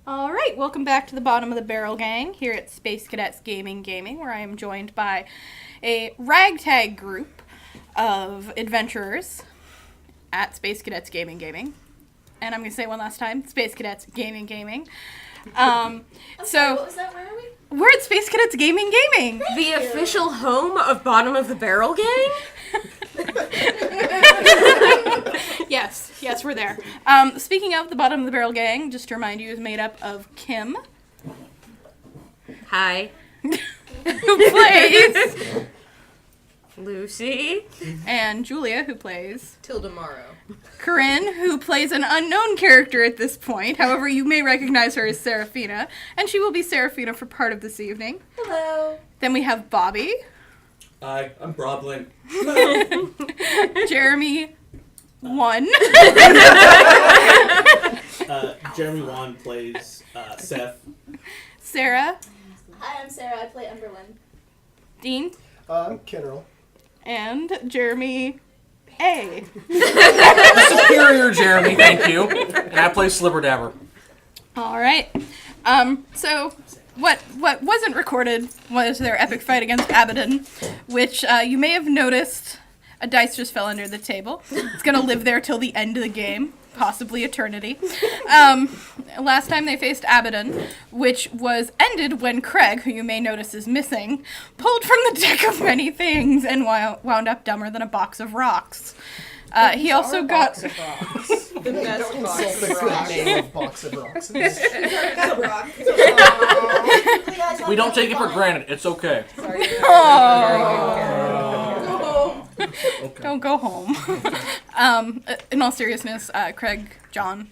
All right, welcome back to the Bottom of the Barrel gang here at Space Cadets Gaming, where I am joined by a ragtag group of adventurers at Space Cadets Gaming. And I'm going to say one last time, Space Cadets Gaming. Sorry, what was that? Where are we? We're at Space Cadets Gaming. The official home of Bottom of the Barrel gang? Yes, we're there. Speaking of the Bottom of the Barrel gang, just to remind you, is made up of Kim, Hi. who plays, Lucy. and Julia, who plays, Till tomorrow. Corinne, who plays an unknown character at this point. However, you may recognize her as Seraphina, and she will be Seraphina for part of this evening. Hello. Then we have Bobby, Hi, I'm Broblin. Jeremy, one, Jeremy Wan plays Seth. Sarah, Hi, I'm Sarah. I play Umberlin. Dean, I'm Kinrell. and Jeremy A. Superior Jeremy, thank you. And I play Slibberdabber. All right. So what wasn't recorded was their epic fight against Abaddon, which you may have noticed a dice just fell under the table. It's going to live there till the end of the game, possibly eternity. Last time they faced Abaddon, which was ended when Craig, who you may notice is missing, pulled from the deck of many things and wound up dumber than a box of rocks. He also got... The best Don't box insult the of good rocks. name of Box of Rocks. We don't take it for granted. It's okay. Don't go home. In all seriousness, Craig, John,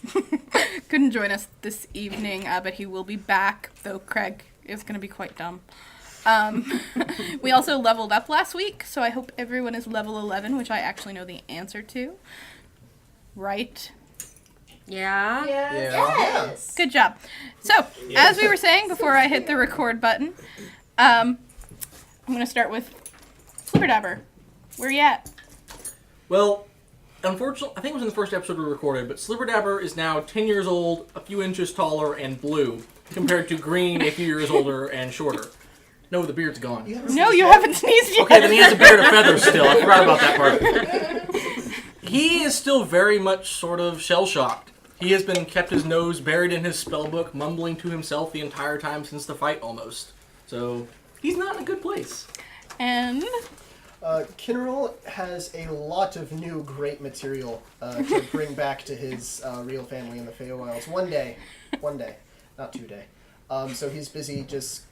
couldn't join us this evening, but he will be back, though Craig is going to be quite dumb. We also leveled up last week, so I hope everyone is level 11, which I actually know the answer to. Right? Yeah? Yes. Good job. So, as we were saying before I hit the record button, I'm going to start with Slibberdabber. Where you at? Well, unfortunately, I think it was in the first episode we recorded, but Slibberdabber is now 10 years old, a few inches taller, and blue, compared to Green, a few years older and shorter. No, the beard's gone. No, you haven't sneezed yet. Okay, then he has a beard of feathers still. I forgot about that part. He is still very much sort of shell-shocked. He has been kept his nose buried in his spellbook, mumbling to himself the entire time since the fight, almost. So, he's not in a good place. And... Kinrell has a lot of new great material to bring back to his real family in the Feywilds. One day, not 2 day. So he's busy just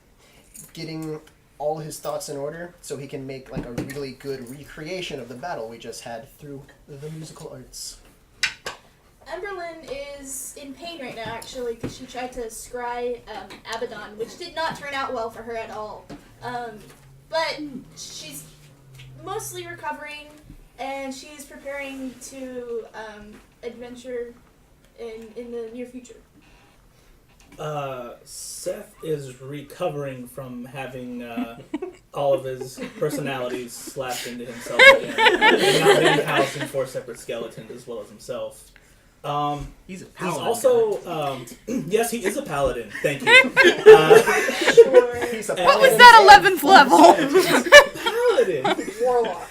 getting all his thoughts in order so he can make like a really good recreation of the battle we just had through the musical arts. Umberlin is in pain right now, actually, because she tried to scry Abaddon, which did not turn out well for her at all. But she's mostly recovering, and she's preparing to adventure in the near future. Seth is recovering from having all of his personalities slapped into himself again. And now being housed in 4 separate skeletons as well as himself. He's a He's paladin. also, yes, he is a paladin. Thank you. Sure. He's a What was that 11th level? Paladin. Warlock.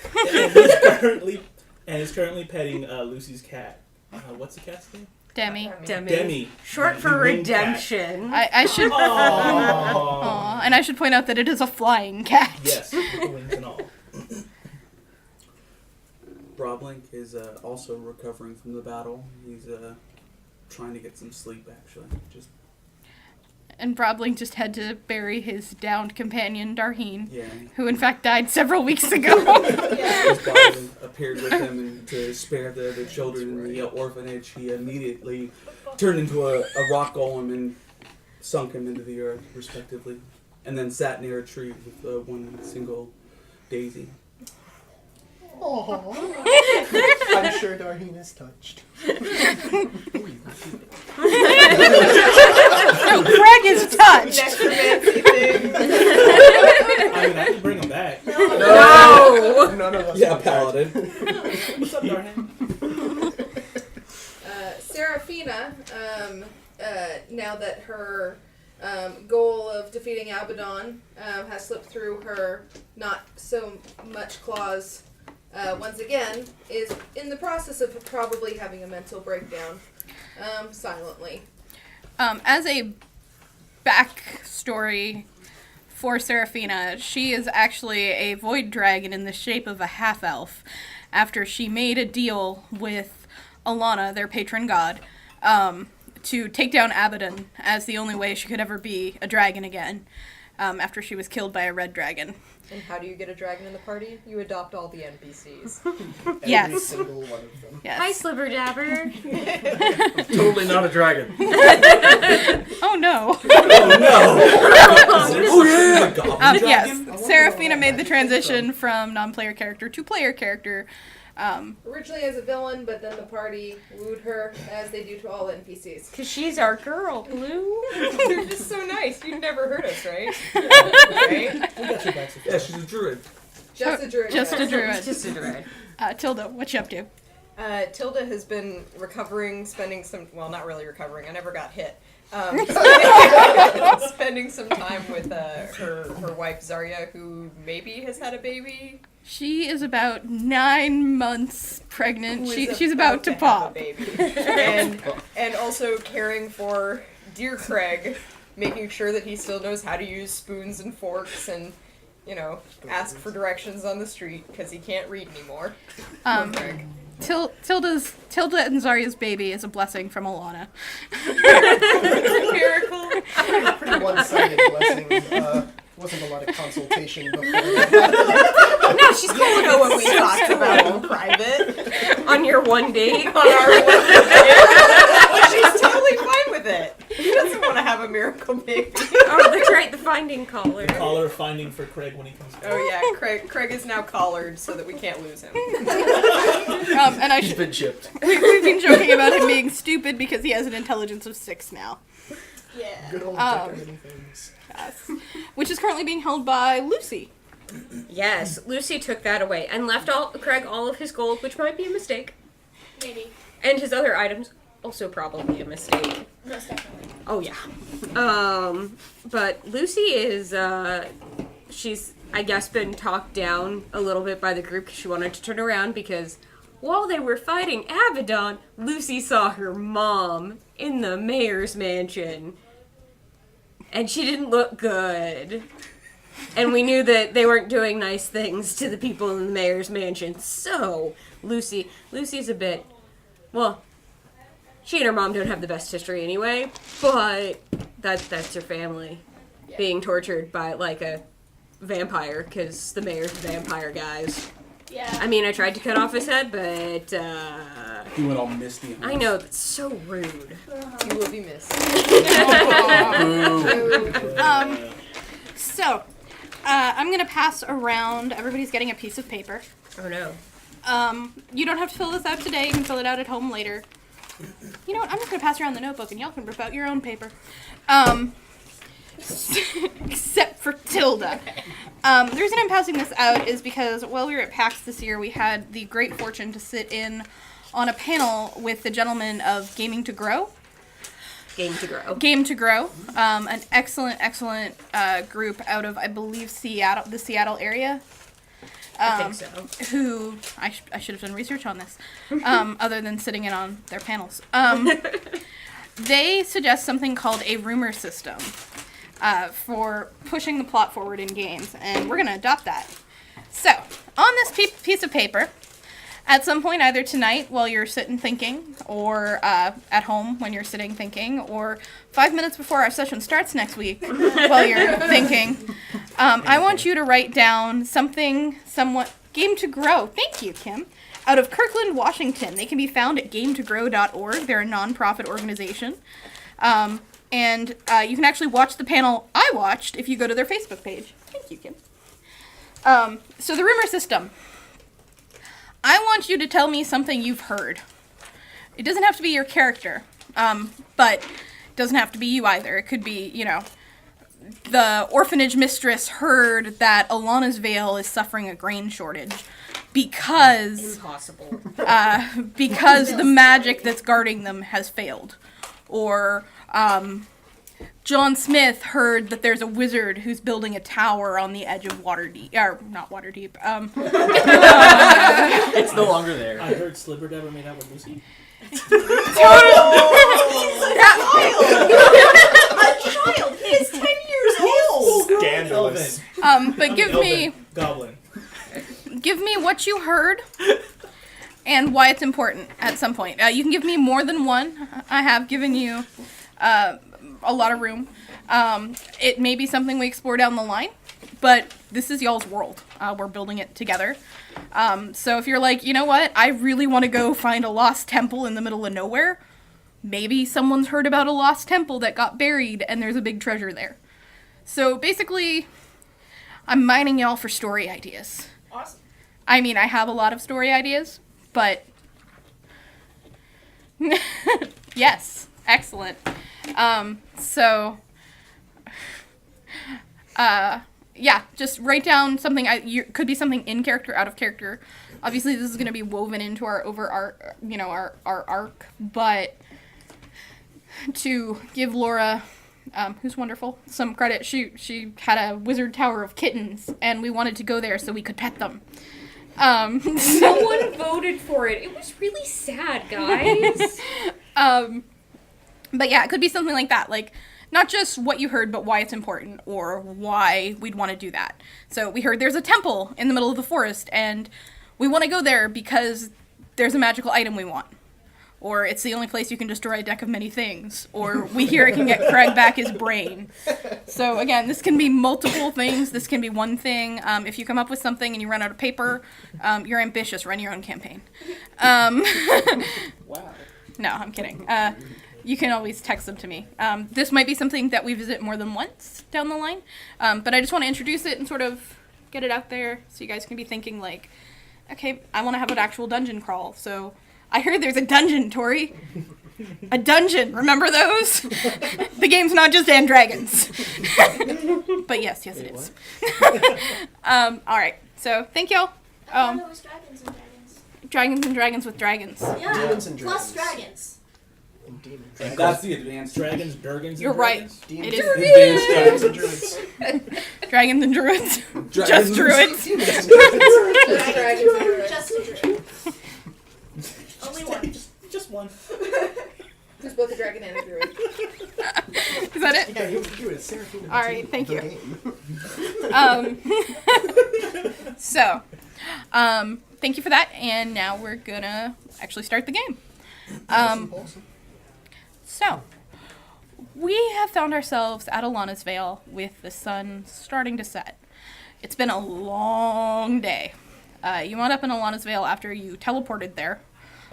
And he's currently petting Lucy's cat. What's the cat's name? Demi. Demi. Short The for winged cat. redemption. I should... Aww. Aw, and I should point out that it is a flying cat. Yes, wings and all. Broblink is also recovering from the battle. He's trying to get some sleep, actually. And Broblink just had to bury his downed companion, Darheen, Yeah. who in fact died several weeks ago. His body appeared with him, and to spare the children in the orphanage, he immediately turned into a rock golem and sunk him into the earth, respectively. And then sat near a tree with one single daisy. Aww. I'm sure Darheen is touched. No, Craig is touched. Necromancy thing. I mean, I can bring him back. No! None of us. Yeah, are paladin. What's up, Darhan? Seraphina now that her goal of defeating Abaddon has slipped through her not so much claws once again, is in the process of probably having a mental breakdown silently. As a backstory for Seraphina, she is actually a void dragon in the shape of a half-elf after she made a deal with Alana, their patron god, to take down Abaddon as the only way she could ever be a dragon again, after she was killed by a red dragon. And how do you get a dragon in the party? You adopt all the NPCs. Every Yes. single one of them. Yes. Hi, Slibber Dabber. Totally not a dragon. Oh no. Oh yeah! Goblin Yes, dragon? Seraphina made the transition from non-player character to player character. Originally as a villain, but then the party wooed her, as they do to all NPCs. Because she's our girl, Blue. They're just so nice. You'd never heard us, right? Right? We got your back. Yeah, she's a druid. Just a druid. Just a druid. Just a dread. Tilda, what you up to? Tilda has been recovering, spending some, well, not really recovering, I never got hit. Spending some time with her wife Zarya, who maybe has had a baby. She is about 9 months pregnant. Who is She's about to have pop. a baby. And also caring for dear Craig, making sure that he still knows how to use spoons and forks and, you know, ask for directions on the street because he can't read anymore. Poor Craig. Tilda and Zarya's baby is a blessing from Alana. Miracle. Pretty one-sided blessing. Wasn't a lot of consultation before. No, she's cool with what we talked about in private. On your one date. On our one she's totally fine with it. He doesn't want to have a miracle baby. Oh, that's right, the finding collar. Caller finding for Craig when he comes back. Oh yeah, Craig is now collared so that we can't lose him. And He's been chipped. we've been joking about him being stupid because he has an intelligence of 6 now. Yeah. Good old decorating things. Yes. Which is currently being held by Lucy. Yes, Lucy took that away and left Craig all of his gold, which might be a mistake. Maybe. And his other items, also probably a mistake. Most definitely. Oh yeah. But Lucy is, she's, I guess, been talked down a little bit by the group because she wanted to turn around because while they were fighting Abaddon, Lucy saw her mom in the mayor's mansion. And she didn't look good. And we knew that they weren't doing nice things to the people in the mayor's mansion. So, Lucy's a bit, well, she and her mom don't have the best history anyway, but that's her family being tortured by, like, a vampire, because the mayor's a vampire, guys. Yeah. I mean, I tried to cut off his head, but, He went all misty. I know, that's so rude. You will be missed. So, I'm going to pass around. Everybody's getting a piece of paper. Oh no. You don't have to fill this out today. You can fill it out at home later. You know what? I'm just going to pass around the notebook and y'all can rip out your own paper. Except for Tilda. The reason I'm passing this out is because while we were at PAX this year, we had the great fortune to sit in on a panel with the gentlemen of Gaming to Grow. Game to grow. Game to Grow, an excellent group out of, I believe, the Seattle area. I think so. Who, I should have done research on this, other than sitting in on their panels. They suggest something called a rumor system for pushing the plot forward in games, and we're going to adopt that. So, on this piece of paper, at some point, either tonight while you're sitting thinking, or at home when you're sitting thinking, or 5 minutes before our session starts next week while you're thinking, I want you to write down something somewhat Game to Grow. Thank you, Kim. Out of Kirkland, Washington. They can be found at gametogroww.org. They're a nonprofit organization. And you can actually watch the panel I watched if you go to their Facebook page. Thank you, Kim. So the rumor system. I want you to tell me something you've heard. It doesn't have to be your character, but it doesn't have to be you either. It could be, you know, the orphanage mistress heard that Alana's Vale is suffering a grain shortage because Impossible. because the magic that's guarding them has failed. Or John Smith heard that there's a wizard who's building a tower on the edge of Waterdeep. Or, not Waterdeep. It's no longer there. I heard Slibberdabber made out with Lucy. A child. He is 10 years old. Scandalous. But Goblin. give me what you heard and why it's important at some point. You can give me more than one. I have given you a lot of room. It may be something we explore down the line, but this is y'all's world. We're building it together. So if you're like, you know what, I really want to go find a lost temple in the middle of nowhere, maybe someone's heard about a lost temple that got buried and there's a big treasure there. So basically, I'm mining y'all for story ideas. Awesome. I mean, I have a lot of story ideas, but... Yes, excellent. Yeah, just write down something. Could be something in character, out of character. Obviously, this is going to be woven into our our arc, but to give Laura, who's wonderful, some credit, she had a wizard tower of kittens, and we wanted to go there so we could pet them. No one voted for it. It was really sad, guys. But yeah, it could be something like that, like not just what you heard, but why it's important or why we'd want to do that. So we heard there's a temple in the middle of the forest, and we want to go there because there's a magical item we want. Or it's the only place you can destroy a deck of many things. Or we hear it can get Craig back his brain. So again, this can be multiple things. This can be one thing. If you come up with something and you run out of paper, you're ambitious. Run your own campaign. Wow. No, I'm kidding. You can always text them to me. This might be something that we visit more than once down the line. But I just want to introduce it and sort of get it out there so you guys can be thinking like, okay, I want to have an actual dungeon crawl. So I heard there's a dungeon, Tori. A dungeon. Remember those? The game's not just and dragons. But yes, it is. All right. So thank y'all. I thought it was dragons and dragons. Dragons and dragons with dragons. Yeah. Demons and Plus dragons. dragons. And demons. That's the advanced Dragons, Durgans, You're and right. dragons? Demons. It is Advanced and dragons. druids. dragons and druids. Just Dragons. druids. Just a druid. Only one. Just one. Who's both a dragon and a druid. Is that it? Yeah, you is Seraphina. All right, thank you. Game. So, thank you for that, and now we're gonna actually start the game. Awesome. So, we have found ourselves at Alana's Vale with the sun starting to set. It's been a long day. You wound up in Alana's Vale after you teleported there,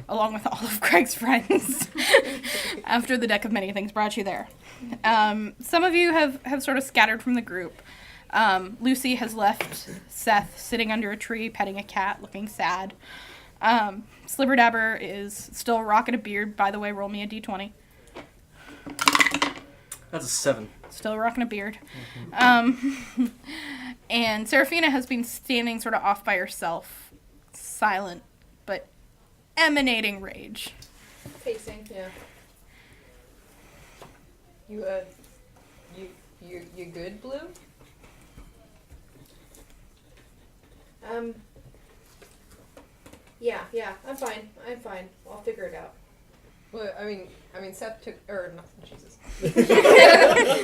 along with all of Craig's friends, after the deck of many things brought you there. Some of you have sort of scattered from the group. Lucy has left Seth sitting under a tree, petting a cat, looking sad. Slibberdabber is still rocking a beard. By the way, roll me a d20. That's a 7. Still rocking a beard. And Seraphina has been standing sort of off by herself, silent, but emanating rage. Pacing, yeah. You good, Blue? Yeah, I'm fine. I'll figure it out. Well, I mean, Seth took, or not, Jesus.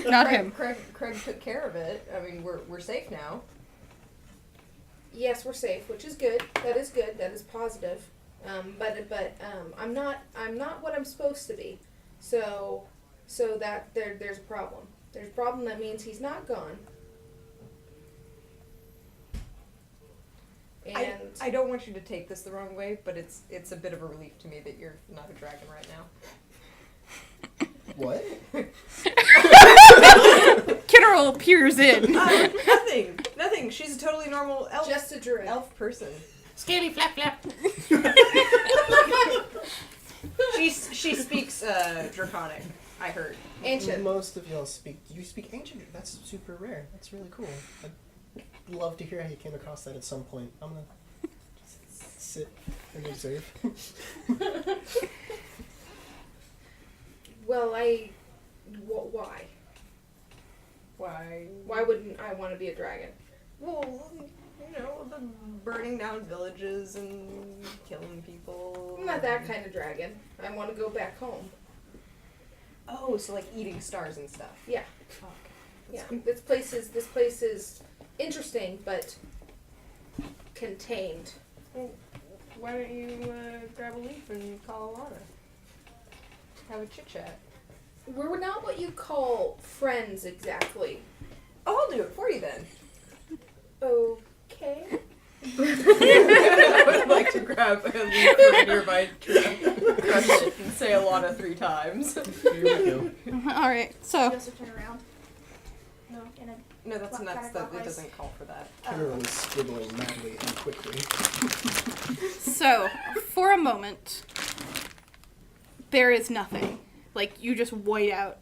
Not Craig, him. Craig took care of it. I mean, we're safe now. Yes, we're safe, which is good. That is good. That is positive. But I'm not what I'm supposed to be. So that there's a problem. There's a problem. That means he's not gone. And I don't want you to take this the wrong way, but it's a bit of a relief to me that you're not a dragon right now. What? Kitterl peers in. Nothing. She's a totally normal elf. just a druid. Elf person. Scaly flap flap. She speaks Draconic. I heard. Ancient. Most of y'all speak. You speak ancient. That's super rare. That's really cool. I'd love to hear how you came across that at some point. I'm gonna just sit and observe. Well, Why? Why? Why wouldn't I want to be a dragon? Well, you know, the burning down villages and killing people. I'm not that kind of dragon. I want to go back home. Oh, so like eating stars and stuff. Yeah. Oh, Yeah. This place is interesting, but contained. Why don't you grab a leaf and call Alana? Have a chit chat. We're not what you call friends exactly. Oh, I'll do it for you then. Okay. I would like to grab a leaf from a nearby tree, crush it, and say Alana 3 times. Here we go. All right. You So also turn around. No, in a No, that's What nuts. kind of That it clockwise? doesn't call for that. Kinnerl is scribbling madly and quickly. so for a moment, there is nothing. Like you just white out,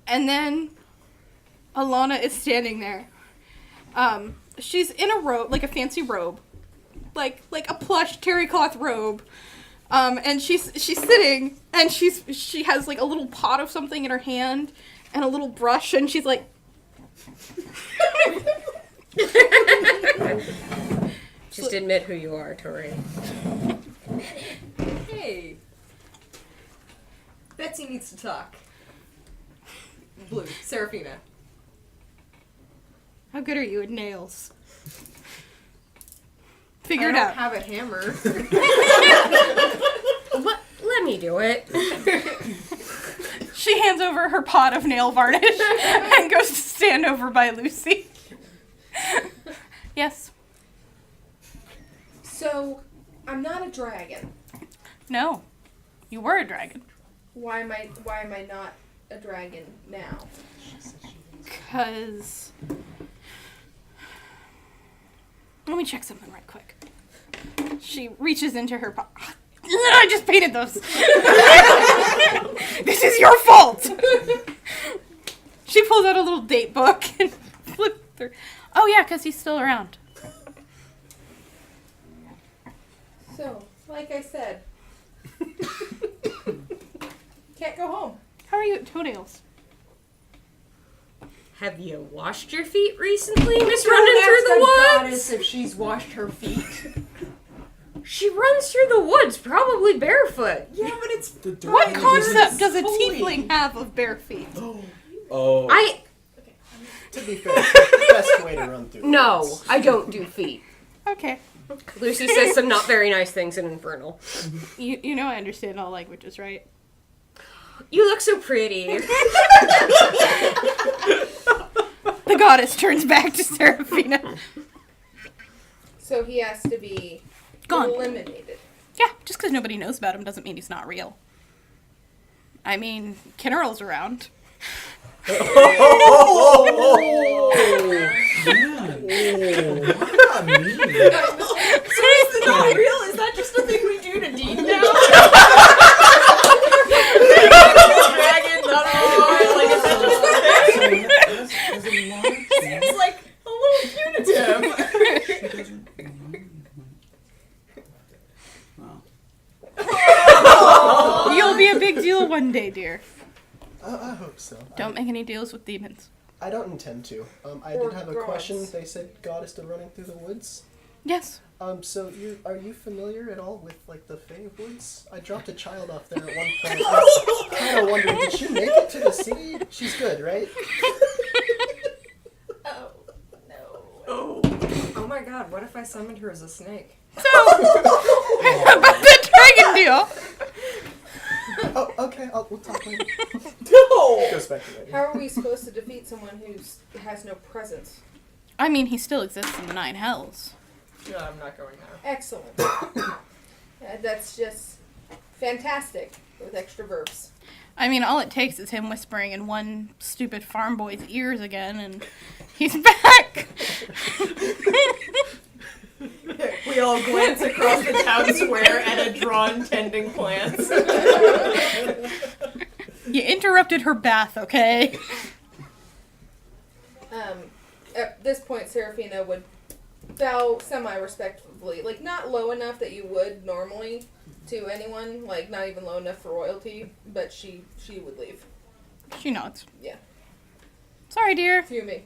and then Alana is standing there. She's in a robe, like a fancy robe, like a plush terry cloth robe. And she's sitting, and she has like a little pot of something in her hand, and a little brush, and she's like. Just admit who you are, Tori. Hey! Betsy needs to talk. Blue, Serafina. How good are you at nails? Figure I it don't out. have a hammer. Let me do it. She hands over her pot of nail varnish and goes to stand over by Lucy. Yes. So, I'm not a dragon. No. You were a dragon. Why am I not a dragon now? 'Cause... Let me check something right quick. She reaches into her pot. I just painted those. This is your fault. She pulls out a little date book and flips through. Oh yeah, 'cause he's still around. So, like I said, can't go home. How are you at toenails? Have you washed your feet recently, Miss Don't Running ask Through the a Woods? goddess if she's washed her feet. She runs through the woods, probably barefoot. Yeah, but it's The What dragon concept is- does a holy. tiefling have of bare feet? Oh. To be fair, it's the best way to run through. the No, woods. I don't do feet. Okay. Lucy says some not very nice things in Infernal. You know I understand all languages, right? You look so pretty. The goddess turns back to Serafina. So he has to be Gone. eliminated. Yeah, just because nobody knows about him doesn't mean he's not real. I mean, Kinnerl's around. So is the not real? Is that just a thing we do to Dean now? Dragon, not a boy. Like, is that just a thing? Seems like a little punitive. You'll be a big deal one day, dear. I hope so. Don't make any deals with demons. I don't intend to. I Or did have a gods. question. They said goddess to running through the woods. Yes. So are you familiar at all with like the Fey Woods? I dropped a child off there at one point. I was kind of wondering, did she make it to the city? She's good, right? Oh no. Oh my god, what if I summoned her as a snake? So, about the dragon deal. Oh, okay. We'll talk later. No! Goes back to How are we supposed to defeat someone who has no presence? I mean, he still exists in the Nine Hells. No, I'm not going there. Excellent. That's just fantastic with extra verbs. I mean, all it takes is him whispering in one stupid farm boy's ears again, and he's back. We all glance across the town square at a drawn tending plants. You interrupted her bath, okay? At this point, Serafina would bow semi-respectfully. Like, not low enough that you would normally to anyone. Like, not even low enough for royalty. But she would leave. She nods. Yeah. Sorry, dear. To me.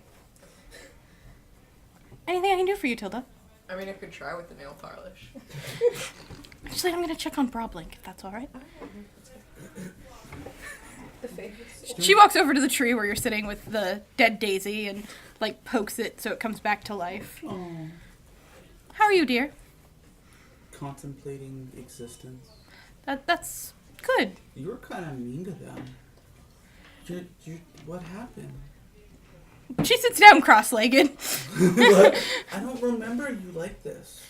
Anything I can do for you, Tilda? I mean, I could try with the nail polish. Actually, I'm gonna check on Broblink, if that's alright. The face. She walks over to the tree where you're sitting with the dead daisy and, like, pokes it so it comes back to life. Oh. How are you, dear? Contemplating existence. That's good. You were kind of mean to them. What happened? She sits down cross-legged. What? I don't remember you like this.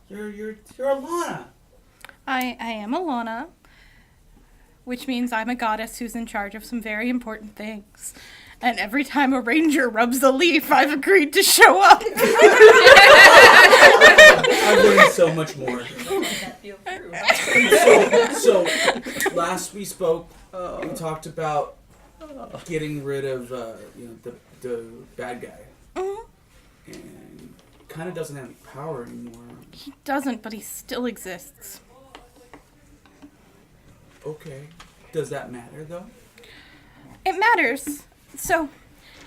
You're Alana. I am Alana, which means I'm a goddess who's in charge of some very important things. And every time a ranger rubs a leaf, I've agreed to show up. I've learned so much more. That feel true. So last we spoke, we talked about getting rid of the bad guy, Mhm. and kind of doesn't have any power anymore. He doesn't, but he still exists. Okay, does that matter though? It matters. So,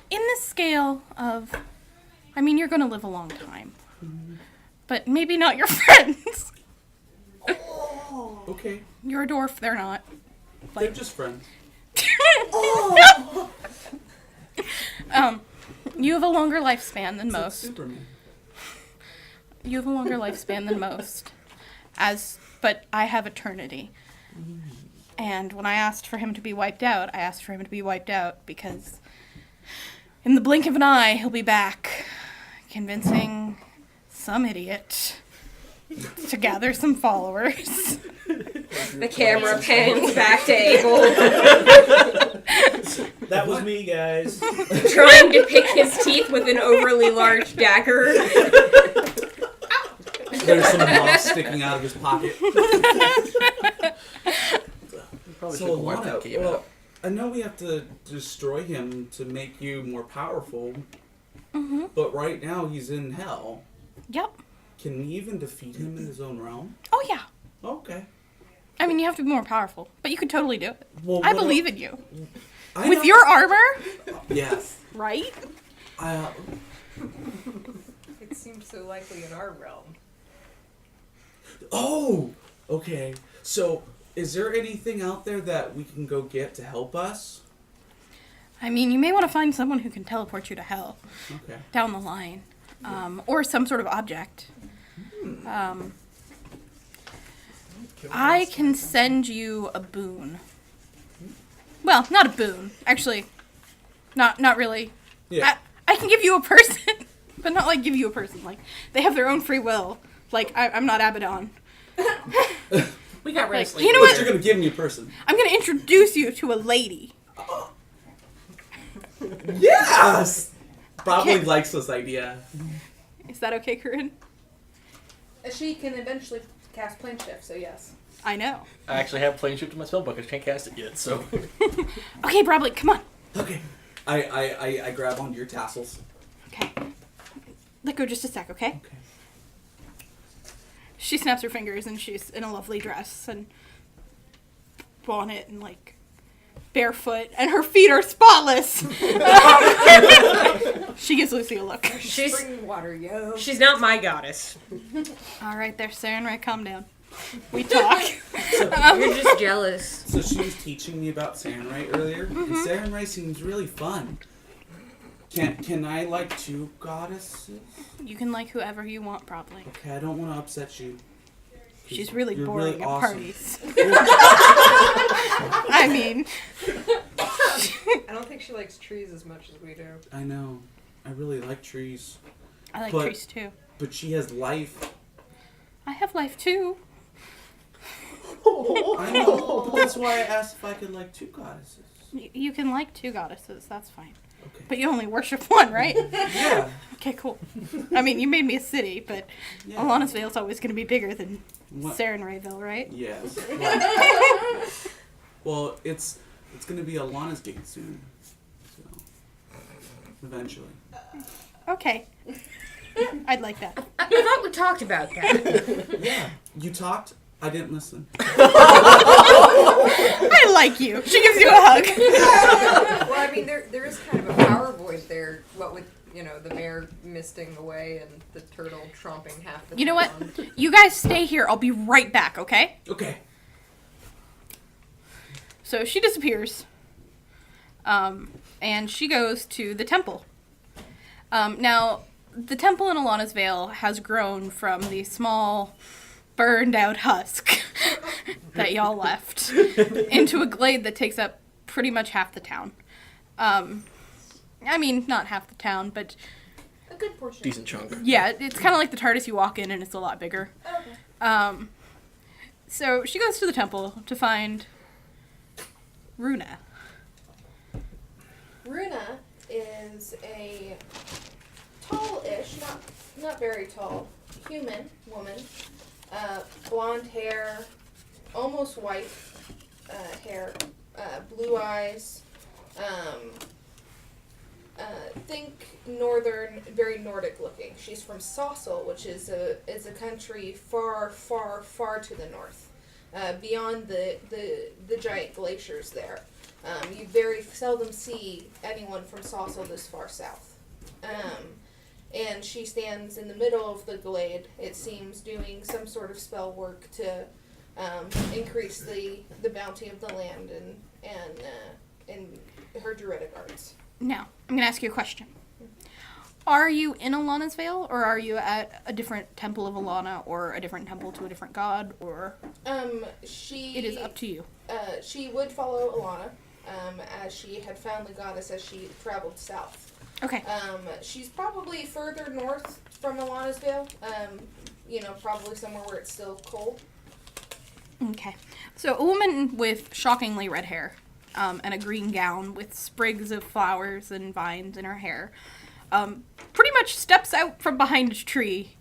in the scale of, I mean, you're gonna live a long time, but maybe not your friends. Okay, You're a dwarf, they're not. they're just friends. You have a longer lifespan than It's like most. Superman. You have a longer lifespan than most. But I have eternity. And when I asked for him to be wiped out, I asked for him to be wiped out because in the blink of an eye, he'll be back, convincing some idiot to gather some followers. The camera pans back to Abel, That was me, guys. trying to pick his teeth with an overly large dagger. There's some moss sticking out of his pocket. Probably So should wipe that Alana, game well, out. I know we have to destroy him to make you more powerful, Mm-hmm. but right now he's in hell. Yep. Can we even defeat him in his own realm? Oh, yeah. Okay. I mean, you have to be more powerful, but you could totally do it. Well, I what believe in you. I With know- your armor, Yes. right? It seems so likely in our realm. Oh! Okay. So, is there anything out there that we can go get to help us? I mean, you may want to find someone who can teleport you to hell Okay. down the line, or some sort of object. I can send you a boon. Well, not a boon, actually. Not really. Yeah. I can give you a person, but not like give you a person. Like they have their own free will. Like I'm not Abaddon. We got ready. You know what? You're gonna give me a person. I'm gonna introduce you to a lady. Yes! Probably Okay. likes this idea. Is that okay, Corinne? She can eventually cast plane shift, so yes. I know. I actually have plane shift in my spellbook. I just can't cast it yet, so. Okay, Broblink, come on. Okay. I grab onto your tassels. Okay. Let go just a sec, okay? Okay. She snaps her fingers and she's in a lovely dress and bonnet and like barefoot and her feet are spotless. She gives Lucy a look. She's Spring water, yo. she's not my goddess. All right, there, Sarah and Ray, calm down. We talk. You're just jealous. So she was teaching me about Samurai earlier, and Samurai seems really fun. Can I like two goddesses? You can like whoever you want, probably. Okay, I don't want to upset you. She's really You're boring really at awesome. parties. I mean, I don't think she likes trees as much as we do. I know. I really like trees, I like But- trees too. but she has life. I have life too. I know. But that's why I asked if I could like two goddesses. You can like two goddesses, that's fine. Okay. But you only worship one, right? Yeah. Okay, cool. I mean, you made me a city, but Yeah. Alana's Vale's always going to be bigger than What? Sarenraeville, right? Yes. Well, it's gonna be Alana's gate soon. So eventually. Okay. I'd like that. I thought we talked about that. Yeah. You talked. I didn't listen. I like you. She gives you a hug. Well, I mean, there is kind of a power void there. What with the mayor misting away and the turtle tromping half the. You know what? town. You guys stay here. I'll be right back, okay? Okay. So she disappears. And she goes to the temple. Now, the temple in Alana's Vale has grown from the small, burned out husk that y'all left into a glade that takes up pretty much half the town. I mean, not half the town, but A good portion. Decent chunk. yeah, it's kind of like the TARDIS you walk in and it's a lot bigger. Okay. So she goes to the temple to find Runa. Runa is a tall-ish, not very tall, human woman. Blonde hair, almost white hair, blue eyes. Think northern, very Nordic looking. She's from Saussel, which is a country far, far, far to the north, beyond the giant glaciers there. You very seldom see anyone from Saussel this far south. And she stands in the middle of the glade, it seems, doing some sort of spell work to increase the bounty of the land and her druidic arts. Now, I'm going to ask you a question. Are you in Alana's Vale, or are you at a different temple of Alana, or a different temple to a different god, or... It is up to you. She would follow Alana, as she had found the goddess as she traveled south. Okay. She's probably further north from Alana's Vale, probably somewhere where it's still cold. Okay. So, a woman with shockingly red hair, and a green gown with sprigs of flowers and vines in her hair, pretty much steps out from behind a tree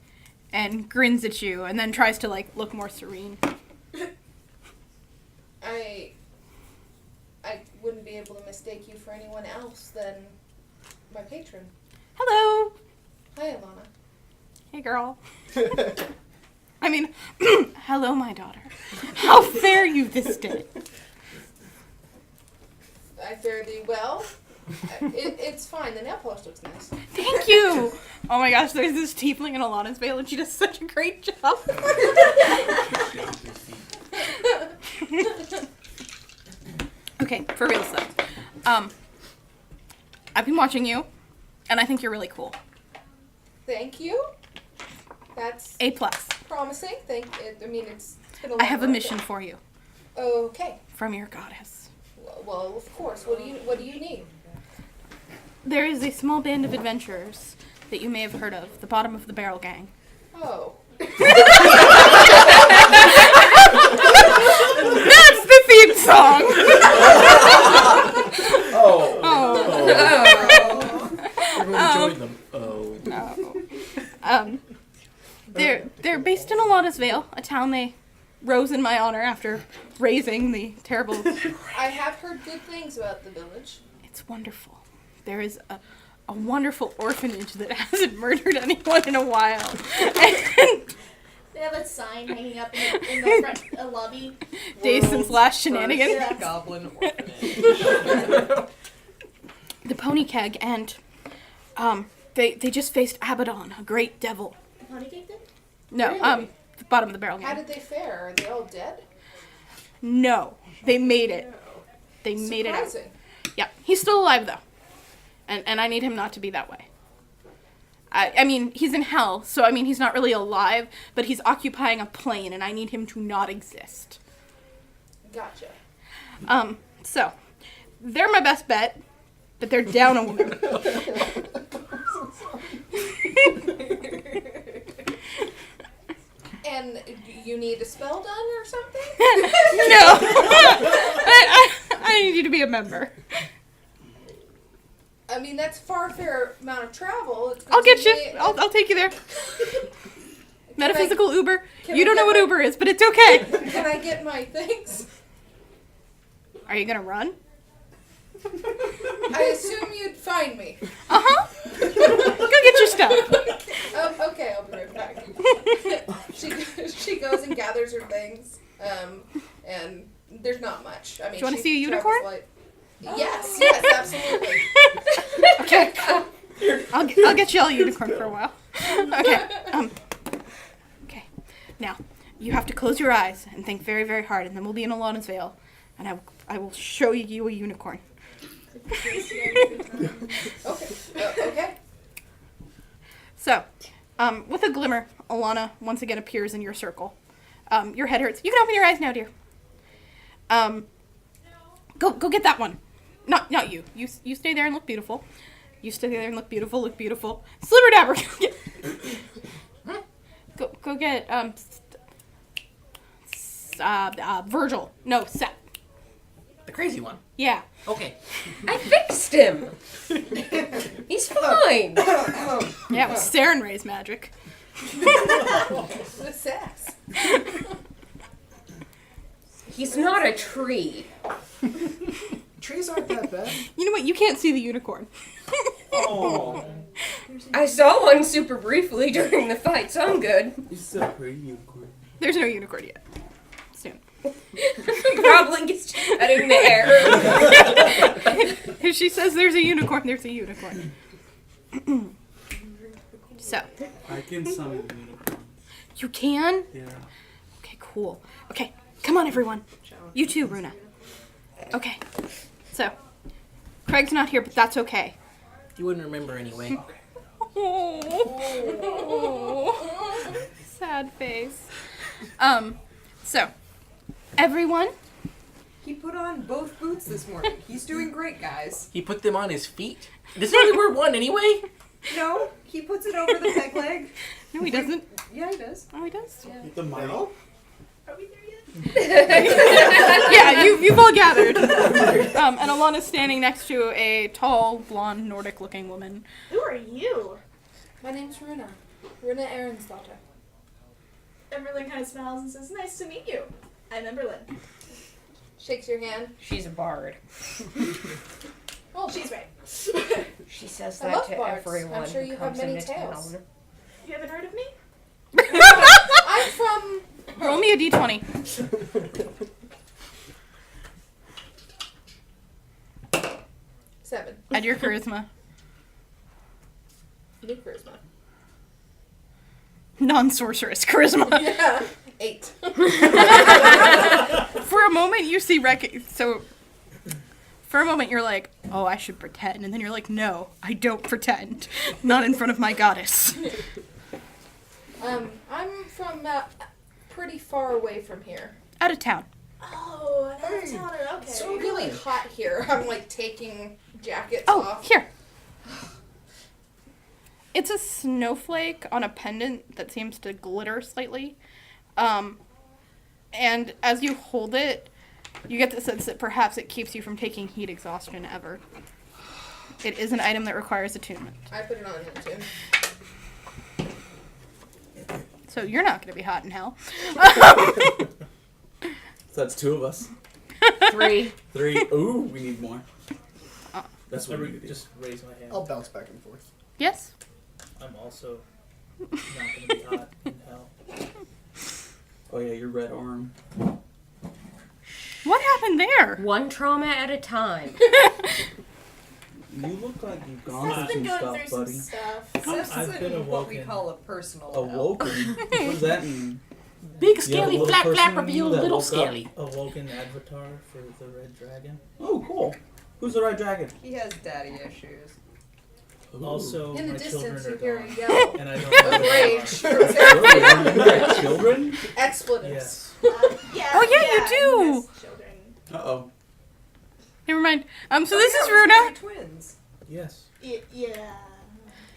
and grins at you, and then tries to, look more serene. I wouldn't be able to mistake you for anyone else than my patron. Hello! Hi, Alana. Hey, girl. I mean, hello, my daughter. How fare you this day? I fare thee well. It's fine. The nail polish looks nice. Thank you! Oh my gosh, there's this tiefling in Alana's Vale, and she does such a great job. Okay, for real though. I've been watching you, and I think you're really cool. Thank you. That's A+. promising. It's been a I long have a road. mission for you Okay. from your goddess. Well, of course. What do you need? There is a small band of adventurers that you may have heard of, the Bottom of the Barrel Gang. Oh. That's the theme song! Everyone enjoyed them. Oh. No. They're based in Alana's Vale, a town they rose in my honor after raising the terrible... I have heard good things about the village. It's wonderful. There is a wonderful orphanage that hasn't murdered anyone in a while. And They have a sign hanging up in the front lobby. days since last shenanigans. Yeah. Goblin orphanage. The pony keg, and they just faced Abaddon, a great devil. The pony cake did? No, Really? the Bottom of the Barrel How Gang. did they fare? Are they all dead? No, they made it. They made it out. Surprising. Yeah, he's still alive though, and I need him not to be that way. I mean, he's in hell, so I mean, he's not really alive, but he's occupying a plane, and I need him to not exist. Gotcha. So, they're my best bet, but they're down a woman. And you need a spell done or something? No! I need you to be a member. I mean, that's far fair amount of travel. It's I'll gonna get you. be- I'll take you there. Can Metaphysical Uber. can You I don't know get what my- Uber is, but it's okay. Can I get my things? Are you gonna run? I assume you'd find me. Uh-huh. Go get your stuff. Oh, okay, I'll be right back. She goes and gathers her things. much. I mean, Do you wanna she see a travels unicorn? light. Yes, yes, absolutely. Okay, cool. I'll get you all a unicorn for a while. Okay. Okay. Now, you have to close your eyes and think very, very hard, and then we'll be in Alana's Vale, and I will show you a unicorn. Okay. Okay. So, with a glimmer, Alana once again appears in your circle. Your head hurts. You can open your eyes now, dear. Go get that one. Not you. You stay there and look beautiful. You stay there and look beautiful. Look beautiful. Slibberdabber, go get Virgil. No, Seth. The crazy one. Yeah. Okay. I fixed him. He's fine. Yeah, with Saren Ray's magic. With sass. He's not a tree. Trees aren't that bad. You know what? You can't see the unicorn. Oh, I saw one super briefly during the fight, so I'm good. he's so pretty, unicorn. There's no unicorn yet. Soon. Goblin gets out in the air. If she says there's a unicorn, there's a unicorn. So, I can summon unicorn. you can? Yeah. Okay, cool. Okay, come on, everyone. You too, Runa. Okay. So, Craig's not here, but that's okay. You wouldn't remember anyway. Sad face. So, everyone, He put on both boots this morning. He's doing great, guys. He put them on his feet. Does he only wear one anyway? No, he puts it over the peg leg. no, he doesn't. Yeah, he does. Oh, he does? The model? Are we there yet? Yeah, you've all gathered. And Alana's standing next to a tall, blonde, Nordic-looking woman. Who are you? My name's Runa. Runa Aaron's daughter. Emberlyn kind of smiles and says, "Nice to meet you. I'm Emberlyn." Shakes your hand. She's a bard. Well, she's right. She says I that love to bards. everyone I'm sure who you have comes many into tales. town. You haven't heard of me? I'm from. Roll me a d20. 7. Add your charisma. New charisma. Non-sorceress charisma. Yeah. 8. For a moment, you see for a moment, you're like, oh, I should pretend. And then you're like, no, I don't pretend. Not in front of my goddess. I'm from pretty far away from here. Out of town. Oh, an out-of-towner. Okay. It's really hot here. I'm like taking jackets Oh, off. here. It's a snowflake on a pendant that seems to glitter slightly. And as you hold it, you get the sense that perhaps it keeps you from taking heat exhaustion ever. It is an item that requires attunement. I put it on too. So you're not going to be hot in hell. So that's 2 of us. 3. 3. Ooh, we need more. That's what we Every, need. just raise my hand. I'll bounce back and forth. Yes? I'm also not going to be hot in hell. Oh yeah, your red arm. What happened there? One trauma at a time. You look like you've gone Seth's through been some going stuff, through buddy. some stuff. Seth's I've been in what we awoken. call a personal hell. Awoken? What does that mean? Big You have a scaly little flap person flapper, in be you a that little woke up? scaly. Awoken avatar for the red dragon. Oh, cool. Who's the red dragon? He has daddy issues. Ooh. Also, In the my children distance, you are hear gone. a yell And I don't of know where they rage are. from Really? Seraphina. You got children? Expletives. Yes. Yeah. Oh, yeah, you he do. has children. Uh-oh. Never mind. So this Oh, is yeah, we're Runa. twins. Yes. Yeah.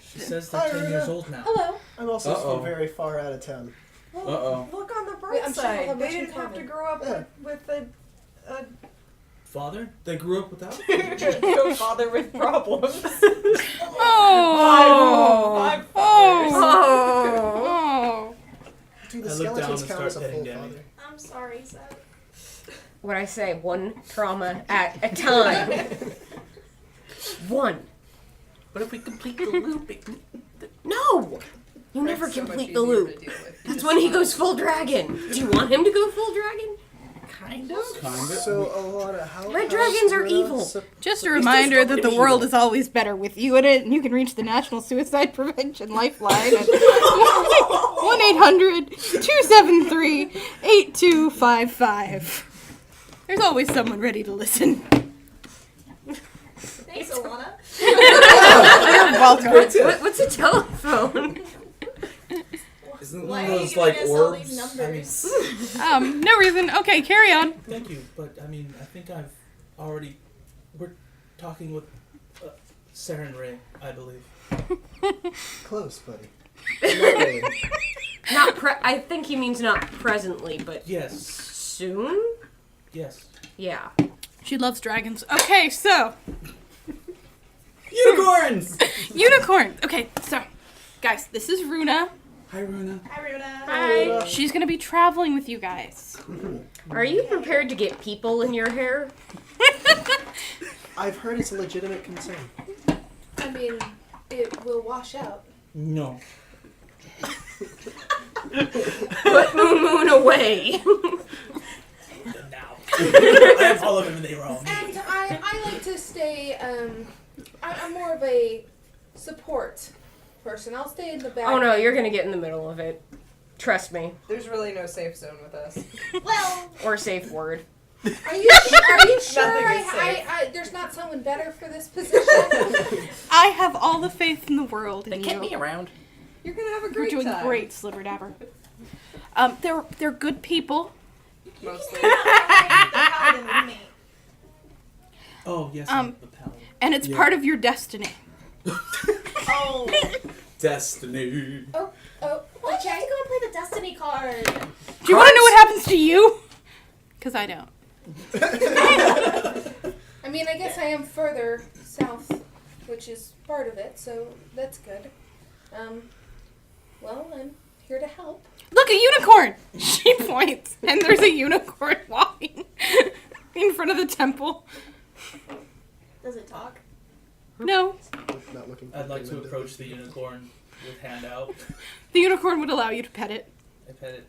She says Hi, they're 10 Runa. years old now. Hello. I'm also Uh-oh. still very far out of town. Well, Uh-oh. look on the bright Wait, I'm sure we'll side. have They much in didn't have to common. grow up Yeah. with a Father? They grew up without? no father with problems. Oh. Five Oh. Dude, the I look down skeletons and count start as a petting full Danny. father. I'm sorry, Seth. What I say, one trauma at a time. One. What if we complete the loop? No! You never That's so much complete the easier loop. to deal with. That's when he goes full dragon. Do you want him to go full dragon? Kind of. Kind of. So, Alana, how... Red how's dragons are Runa evil. Just a reminder that the fucking world evil. is always better with you in it, and you can reach the National Suicide Prevention Lifeline at 1-800-273-8255. There's always someone ready to listen. Thanks, Alana. You're welcome. What's a telephone? Isn't Why one are of you those giving like us all orbs? these I mean, numbers? No reason. Okay, carry on. Thank you, but I mean, I think I've already. We're talking with Saren Ray, I believe. Close, buddy. Not really. I think he means not presently, but Yes, soon? yes. Yeah. She loves dragons. Okay, so unicorns! unicorn. Okay, so guys, this is Runa. Hi, Runa. Hi, Runa. Hi. She's gonna be traveling with you guys. Are you prepared to get people in your hair? I've heard it's a legitimate concern. I mean, it will wash out. No. Put Moon away. Now. I have all of them and they were all me. And I like to stay, I'm more of a support person. I'll stay in the back. Oh no, you're gonna get in the middle of it. Trust me. There's really no safe zone with us. Well, Or safe word. are you sure Nothing is safe. I there's not someone better for this position? I have all the faith in the world in They kept you. me around. You're gonna have a You're great doing time. great, Slibberdabber. They're good people. Mostly. The paladin with me. Oh, yes, Um, I'm the paladin. And it's Yeah. part of your destiny. Oh. Destiny. Why don't you have to go and play the Destiny card? Do you want to know what happens to you? Because I don't. I mean, I guess I am further south, which is part of it, so that's good. Well, I'm here to help. Look, a unicorn! She points, and there's a unicorn walking in front of the temple. Does it talk? No, Not looking. I'd like to approach the unicorn with hand out. the unicorn would allow you to pet it. I pet it.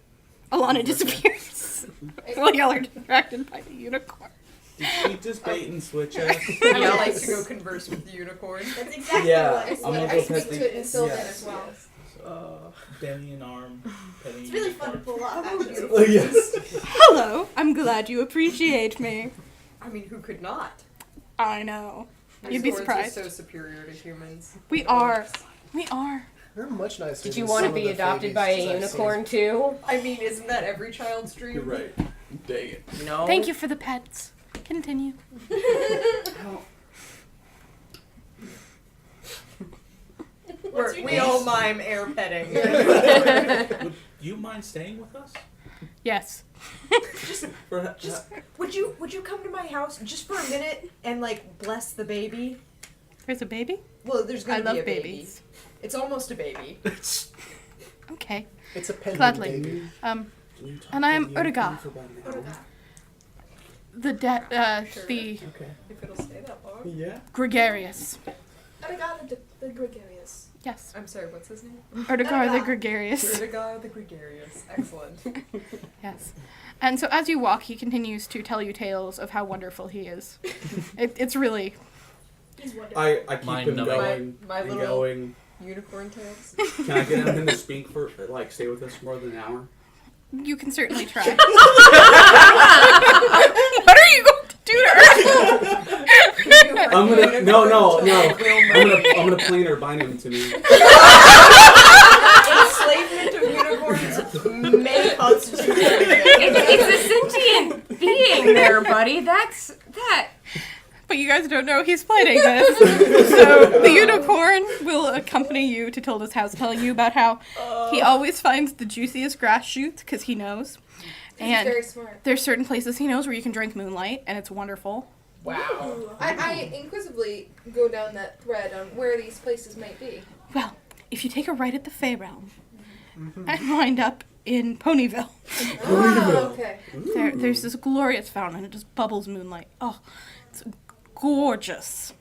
Alana disappears. While y'all are distracted by the unicorn. Did she just bait and switch us? I would like to go converse with the unicorn. That's exactly Yeah, what I, it's I'm gonna like. go I speak pet the- to it in Sylvan yes, as well. Bending an arm. Petting It's a really fun to unicorn. pull off, actually. Oh, yes. Hello, I'm glad you appreciate me. I mean, who could not? I know. You'd be Swords surprised. are so superior to humans. We are. We are. They're much nicer. Did than you want to some of be the adopted Fabies by a I've seen. unicorn too? I mean, isn't that every child's dream? You're right. Dang it. No. Thank you for the pets. Continue. We all mime air petting. Would you mind staying with us? Yes. For, Would you come to my house just for a minute and like bless the baby? There's a baby? Well, there's I gonna love be a baby. babies. It's almost a baby. Okay. It's a pendant Gladly. baby. Can you talk And to I am the unicorn Urga. for about an hour? The the Okay. If it'll stay that long. Yeah. gregarious. Urga the gregarious. Yes. I'm sorry, what's his name? Urdagar the Urga. gregarious. Vertigar the Gregarious. Excellent. Yes. And so as you walk, he continues to tell you tales of how wonderful he is. It's really... He's wonderful. I keep him Mind-numbing. going My and little- going. Unicorn tails. Can I get him to speak for, like, stay with us for more than an hour? You can certainly try. What are you going to do to her? I'm gonna no. I'm gonna plan her bind him to me. Enslavement of unicorns may constitute anything. It's a sentient being there, buddy. That's that. But you guys don't know he's planning this. So the unicorn will accompany you to Tilda's house, telling you about how he always finds the juiciest grass shoots, because he knows. He's And very smart. there's certain places he knows where you can drink moonlight, and it's wonderful. Wow. I inquisitively go down that thread on where these places might be. Well, if you take a right at the Fey Realm and wind up in Ponyville, Oh, okay. there's this glorious fountain, and it just bubbles moonlight. Oh, it's gorgeous.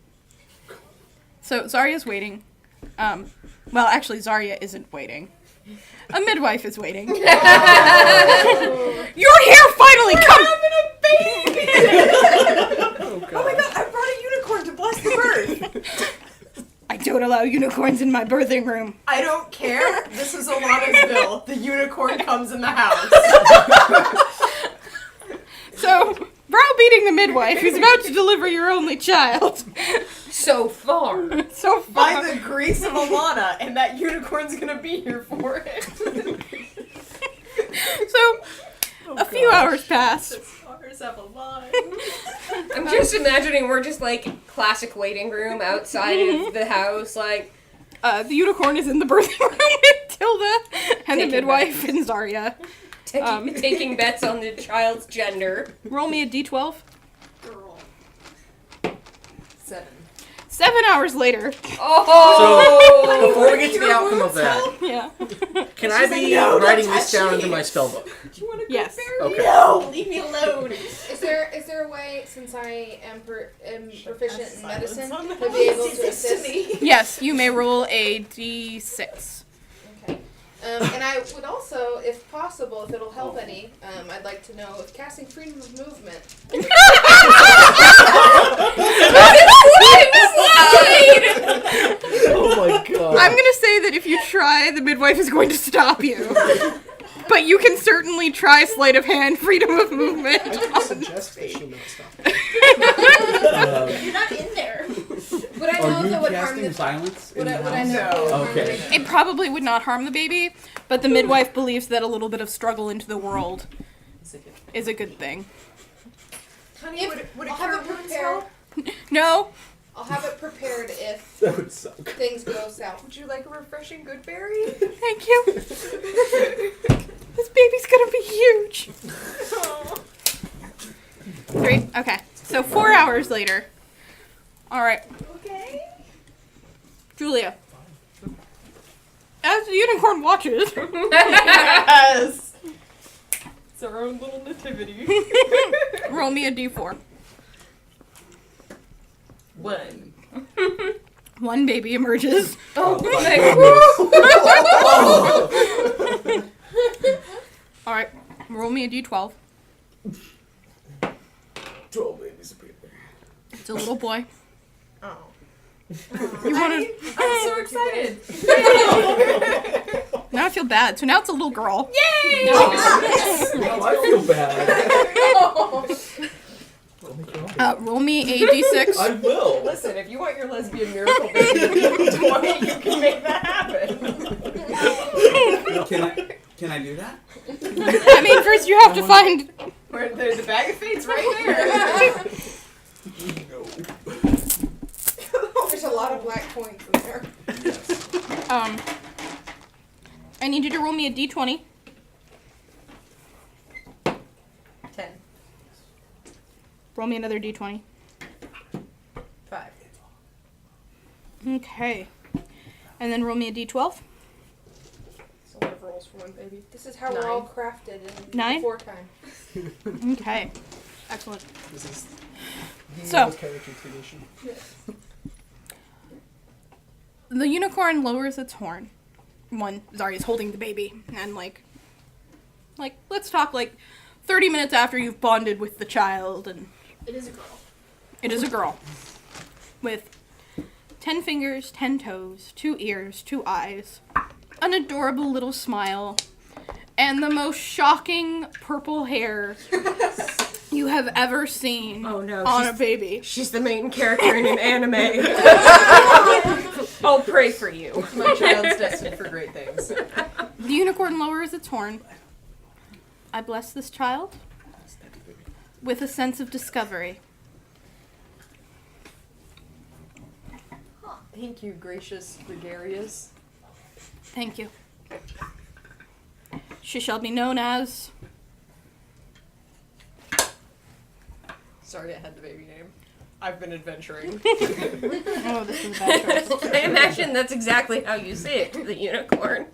So Zarya's waiting. Well, actually, Zarya isn't waiting. A midwife is waiting. You're here finally! Come! Oh my god, I brought a unicorn to bless the birth! I don't allow unicorns in my birthing room. I don't care. This is Alana's bill. The unicorn comes in the house. So, browbeating the midwife who's about to deliver your only child. So far. So By far. the grace of Alana, and that unicorn's gonna be here for it. So, a few hours pass. The stars have alive. I'm just imagining we're just like classic waiting room outside of the house, like The unicorn is in the birthing room with Tilda and the Taking midwife and Zarya. taking bets on the child's gender. Roll me a d12. Girl. 7. 7 hours later. Oh! So before we get to the outcome of that, Yeah. can I be writing this down into my spell book? Do you want a Yes. berry? Okay. No! Leave me alone. Is there a way, since I am proficient in medicine, Silence on to the be able house. to assist? Yes, you may roll a d6. Okay. And I would also, if possible, if it'll help any, I'd like to know if casting freedom of movement. Oh my god. I'm gonna say that if you try, the midwife is going to stop you. But you can certainly try sleight of hand, freedom of movement. I didn't suggest that she not stop. You're not in there. Would I know Are if you it would harm casting the silence? Would in I the know house? if it would harm Okay. the baby? It probably would not harm the baby, but the midwife believes that a little bit of struggle into the world is a good thing. Honey, If- would I'll it have cure it wounds prepared. help? No, I'll have it prepared if That would suck. things go south. Would you like a refreshing good berry? thank you. This baby's gonna be huge. 3. Okay, so 4 hours later. All right, Okay. Julia. As the unicorn watches, Yes! It's our own little nativity. roll me a d4. 1. One baby emerges. Oh my All right, roll me a d12. 12 babies appear. It's a little boy. Oh. You want to? I'm so excited. Now I feel bad. So now it's a little girl. Yay! Oh, I feel bad. Roll me a d6. I will. Listen, if you want your lesbian miracle baby to be 20, you can make that happen. Can I do that? I mean, first you have to find. Where the bag of fate's right there. No. There's a lot of black coins in there. I need you to roll me a d20. 10. Roll me another d20. 5. Okay. And then roll me a d12. It's a lot of rolls for one baby. This is how we're all crafted in 9? before time. Okay. Excellent. This is the So- old character creation. The unicorn lowers its horn. Zarya's holding the baby, and like, let's talk 30 minutes after you've bonded with the child, and It is a girl. it is a girl with 10 fingers, 10 toes, 2 ears, 2 eyes, an adorable little smile, and the most shocking purple hair you have ever seen Oh no, on a baby. she's the main character in an anime. I'll pray for you. My child's destined for great things. The unicorn lowers its horn. I bless this child with a sense of discovery. Thank you, gracious gregarious. Thank you. She shall be known as... Sorry I had the baby name. I've been adventuring. Oh, this is a bad choice. I imagine that's exactly how you say it to the unicorn.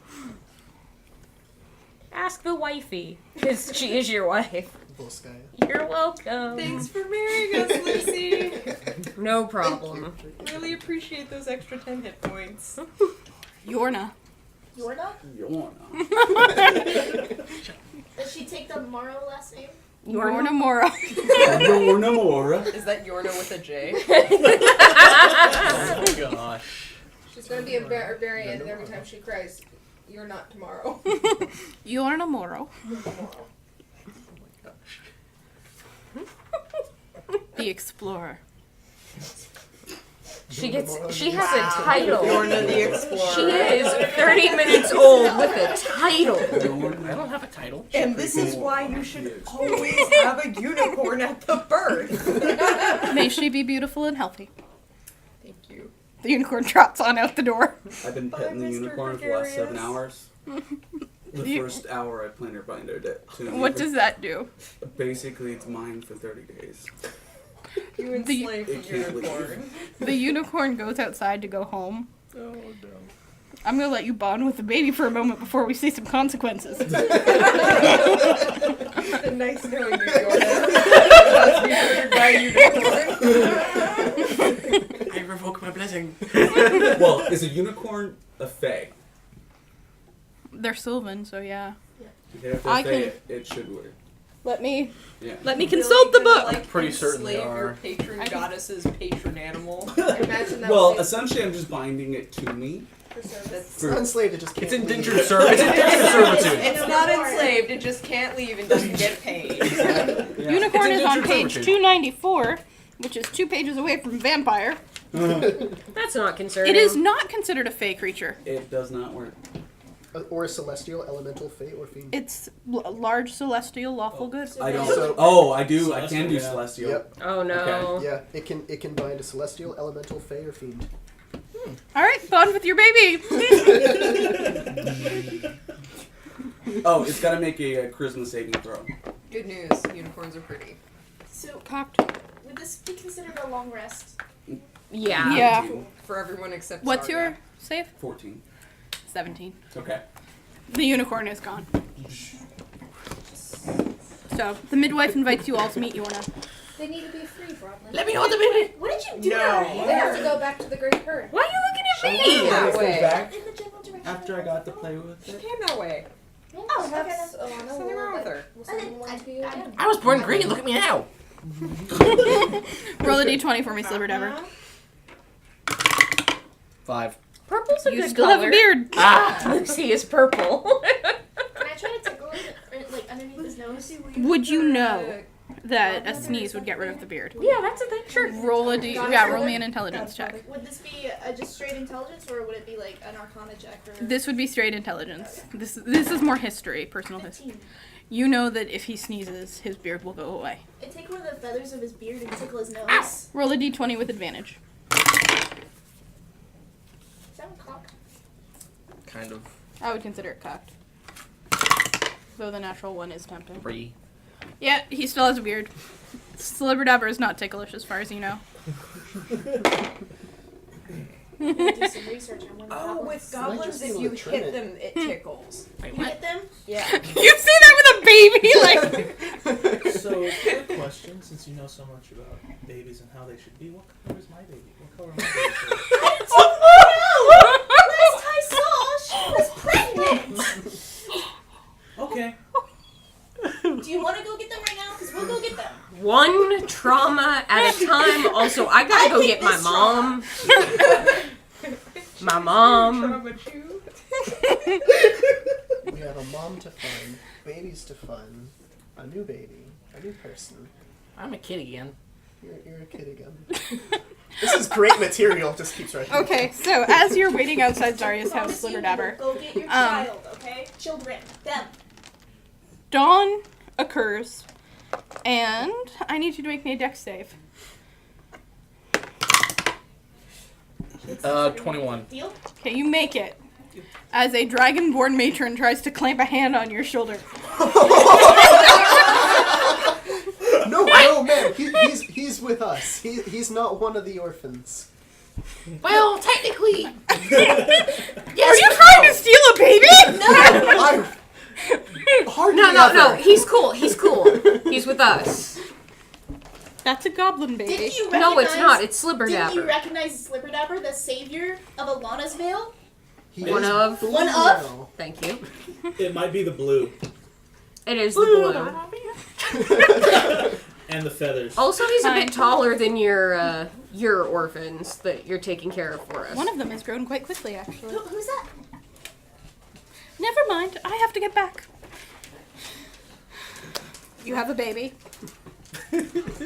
Ask the wifey, because she is your wife. Volskaya. You're welcome. Thanks for marrying us, Lucy. No problem. Really appreciate those extra 10 hit points. Yorna. Yorna? Yorna. Does she take the Morrow last name? Yorna Mora. Yorna Mora. Is that Yorna with a J? Oh my gosh. She's gonna be a variant, and every time she cries, "You're not tomorrow." Yorna Moro. The Explorer. She has a title. Yorna the Explorer. She is 30 minutes old with a title. I don't have a title. And this is why you should always have a unicorn at the birth. May she be beautiful and healthy. Thank you. The unicorn trots on out the door. I've been Bye, petting the Mr. unicorn for the last 7 Gregarious. hours. The You- first hour I planned her binder to What does that do? Basically, it's mine for 30 days. You enslaved It the can't unicorn. The unicorn goes outside to go home. Oh no. I'm gonna let you bond with the baby for a moment before we see some consequences. Nice knowing you, Yorna. Must be murdered by a unicorn. I revoke my blessing. Well, is a unicorn a fae? They're Sylvan, so yeah. If I they're can- fae, it should work. Let me Yeah. consult the book. Like, Pretty certain they enslave are. your patron I can- goddess's patron animal. Imagine that. Well, would be essentially, I'm just binding it to me. for service. That's, It's not enslaved, it just can't It's leave. indentured servitude. It's indentured servitude. it's not enslaved, it just can't leave and doesn't get paid. Yeah. Unicorn It's is on indentured page servitude. 294, which is 2 pages away from vampire. That's not concerning. It is not considered a fey creature. It does not work. Or a celestial, elemental, fate, or fiend. It's a large celestial lawful good. I don't. So- Oh, I do. I can do Celestial, yeah. celestial. Yep. Oh no. Yeah, it can bind a celestial, elemental, fey, or fiend. All right, bond with your baby. Oh, it's got to make a charisma saving throw. Good news, unicorns are pretty. So, Cocked. would this be considered a long rest? Yeah. Yeah. 14. For everyone except What's Zarya. your save? 14. 17. Okay. The unicorn is gone. So the midwife invites you all to meet Yorna. They need to be free, Brodlin. Let me hold the baby. What did you do? No. They have to go back to the great herd. Why are you looking at me? That way. back In the general direction. after I got to play with She it. came that way. Oh, Perhaps okay. Alana Something wrong with her. will send one to you again. I was born green. Look at me now. Roll a d20 for me, Slibberdabber. 5. Purple's a You good still color. have a beard. Ah. Lucy is purple. Can I try to tickle it, like underneath his nose? Would you know that a sneeze would get rid of the beard? Yeah, that's a thing. Sure. Roll a d. Yeah, roll me an intelligence check. Would this be just straight intelligence, or would it be like an Arcana check? Or This would be straight intelligence. This is more history, personal history. 15. You know that if he sneezes, his beard will go away. I take one of the feathers of his beard and tickle his nose. Roll a d20 with advantage. Is that one cocked? Kind of. I would consider it cocked. Though the natural one is tempting. 3. Yeah, he still has a beard. Slibberdabber is not ticklish as far as you know. I'm gonna do some research on when that Oh, one- with Might goblins, just be if able you to trim hit it. them, it tickles. Wait, You what? hit them? Yeah. You've seen that with a baby, like. So, quick question, since you know so much about babies and how they should be, what color is my baby? What color am I? Last I saw, she was pregnant. Okay. Do you want to go get them right now? Because we'll go get them. One trauma at a time. Also, I gotta go picked get my this mom. My mom. Trauma chew. We have a mom to fund, babies to fund, a new baby, a new person. I'm a kid again. You're a kid again. This is great material. Just keeps writing. Okay, so as you're waiting outside Zarya's house, Promise you Slibberdabber, will Go get your child, okay? Children. Them. dawn occurs, and I need you to make me a dex save. 21. Deal? Okay, you make it. As a dragonborn matron tries to clamp a hand on your shoulder. No, man. He's with us. He's not one of the orphans. Well, technically. Are you trying to steal a baby? I hardly No. ever. He's cool. He's cool. He's with us. That's a goblin baby. Didn't you recognize, No, it's not. It's Didn't you Slibberdabber. recognize Slibberdabber, the savior of Alana's Veil? One of. One of? No. Thank you. It might be the blue It is the blue. and the feathers. Also, he's a Fine. bit taller than your orphans that you're taking care of for us. One of them has grown quite quickly, actually. Who's that? Never mind. I have to get back. You have a baby.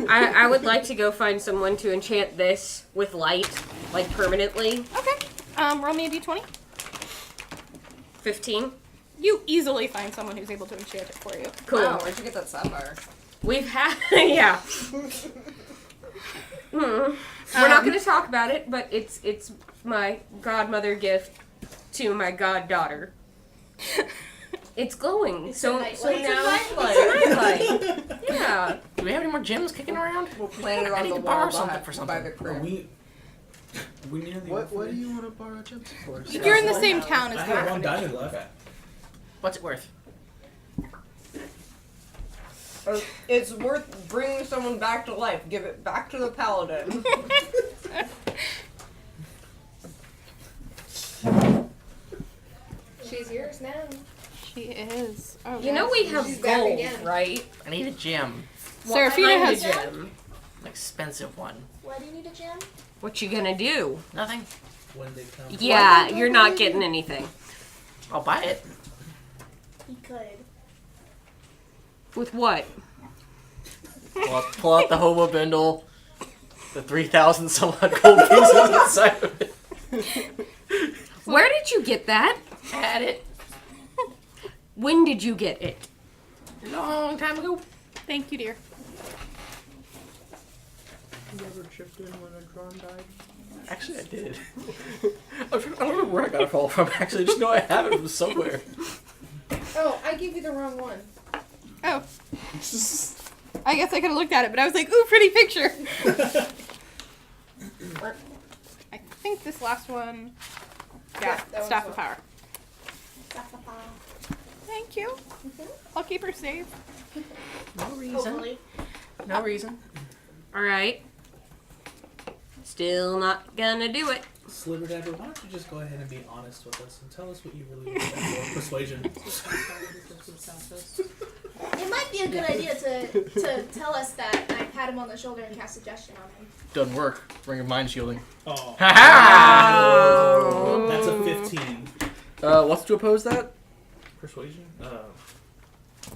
I would like to go find someone to enchant this with light, like permanently. Okay. Roll me a d20. 15. You easily find someone who's able to enchant it for you. Cool. Wow, where'd you get that sapphire? We've had, yeah. We're not going to talk about it, but it's my godmother gift to my goddaughter. It's glowing. So nightlight. so It's a now nightlight. it's a nightlight. Yeah. Do we have any more gems kicking around? We'll plant it I on need the to borrow wall something by, for by something. the Are crib. we near the What do orphanage? you want to borrow gems for? You're in the same town as I the have one orphanage. diamond left. What's it worth? It's worth bringing someone back to life. Give it back to the paladin. She's yours now. She is. Oh, You know we have She's back gold, again. right? I need a gem. Serafina What has. kind of gem? An expensive one. Why do you need a gem? What you gonna do? Nothing. When they come. Yeah, you're not getting anything. I'll buy it. He could. With what? Pull out the hobo bindle. The 3,000 some odd gold pieces inside of it. Where did you get that? Had it. When did you get it? Long time ago. Thank you, dear. You ever chipped in when a drone died? Actually, I did. I don't remember where I got it all from. Actually, I just know I have it from somewhere. Oh, I gave you the wrong one. Oh. I guess I could have looked at it, but I was like, ooh, pretty picture. I think this last one. Yeah, that one's Staff of one. Power. Thank you. I'll keep her safe. No reason. Hopefully. No reason. Alright. Still not gonna do it. Sliverdabber, why don't you just go ahead and be honest with us and tell us what you really want for persuasion? It might be a good idea to tell us that I've had him on the shoulder and cast suggestion on him. Doesn't work. Ring of mind shielding. Oh, Ha ha! that's a 15. What's to oppose that? Persuasion?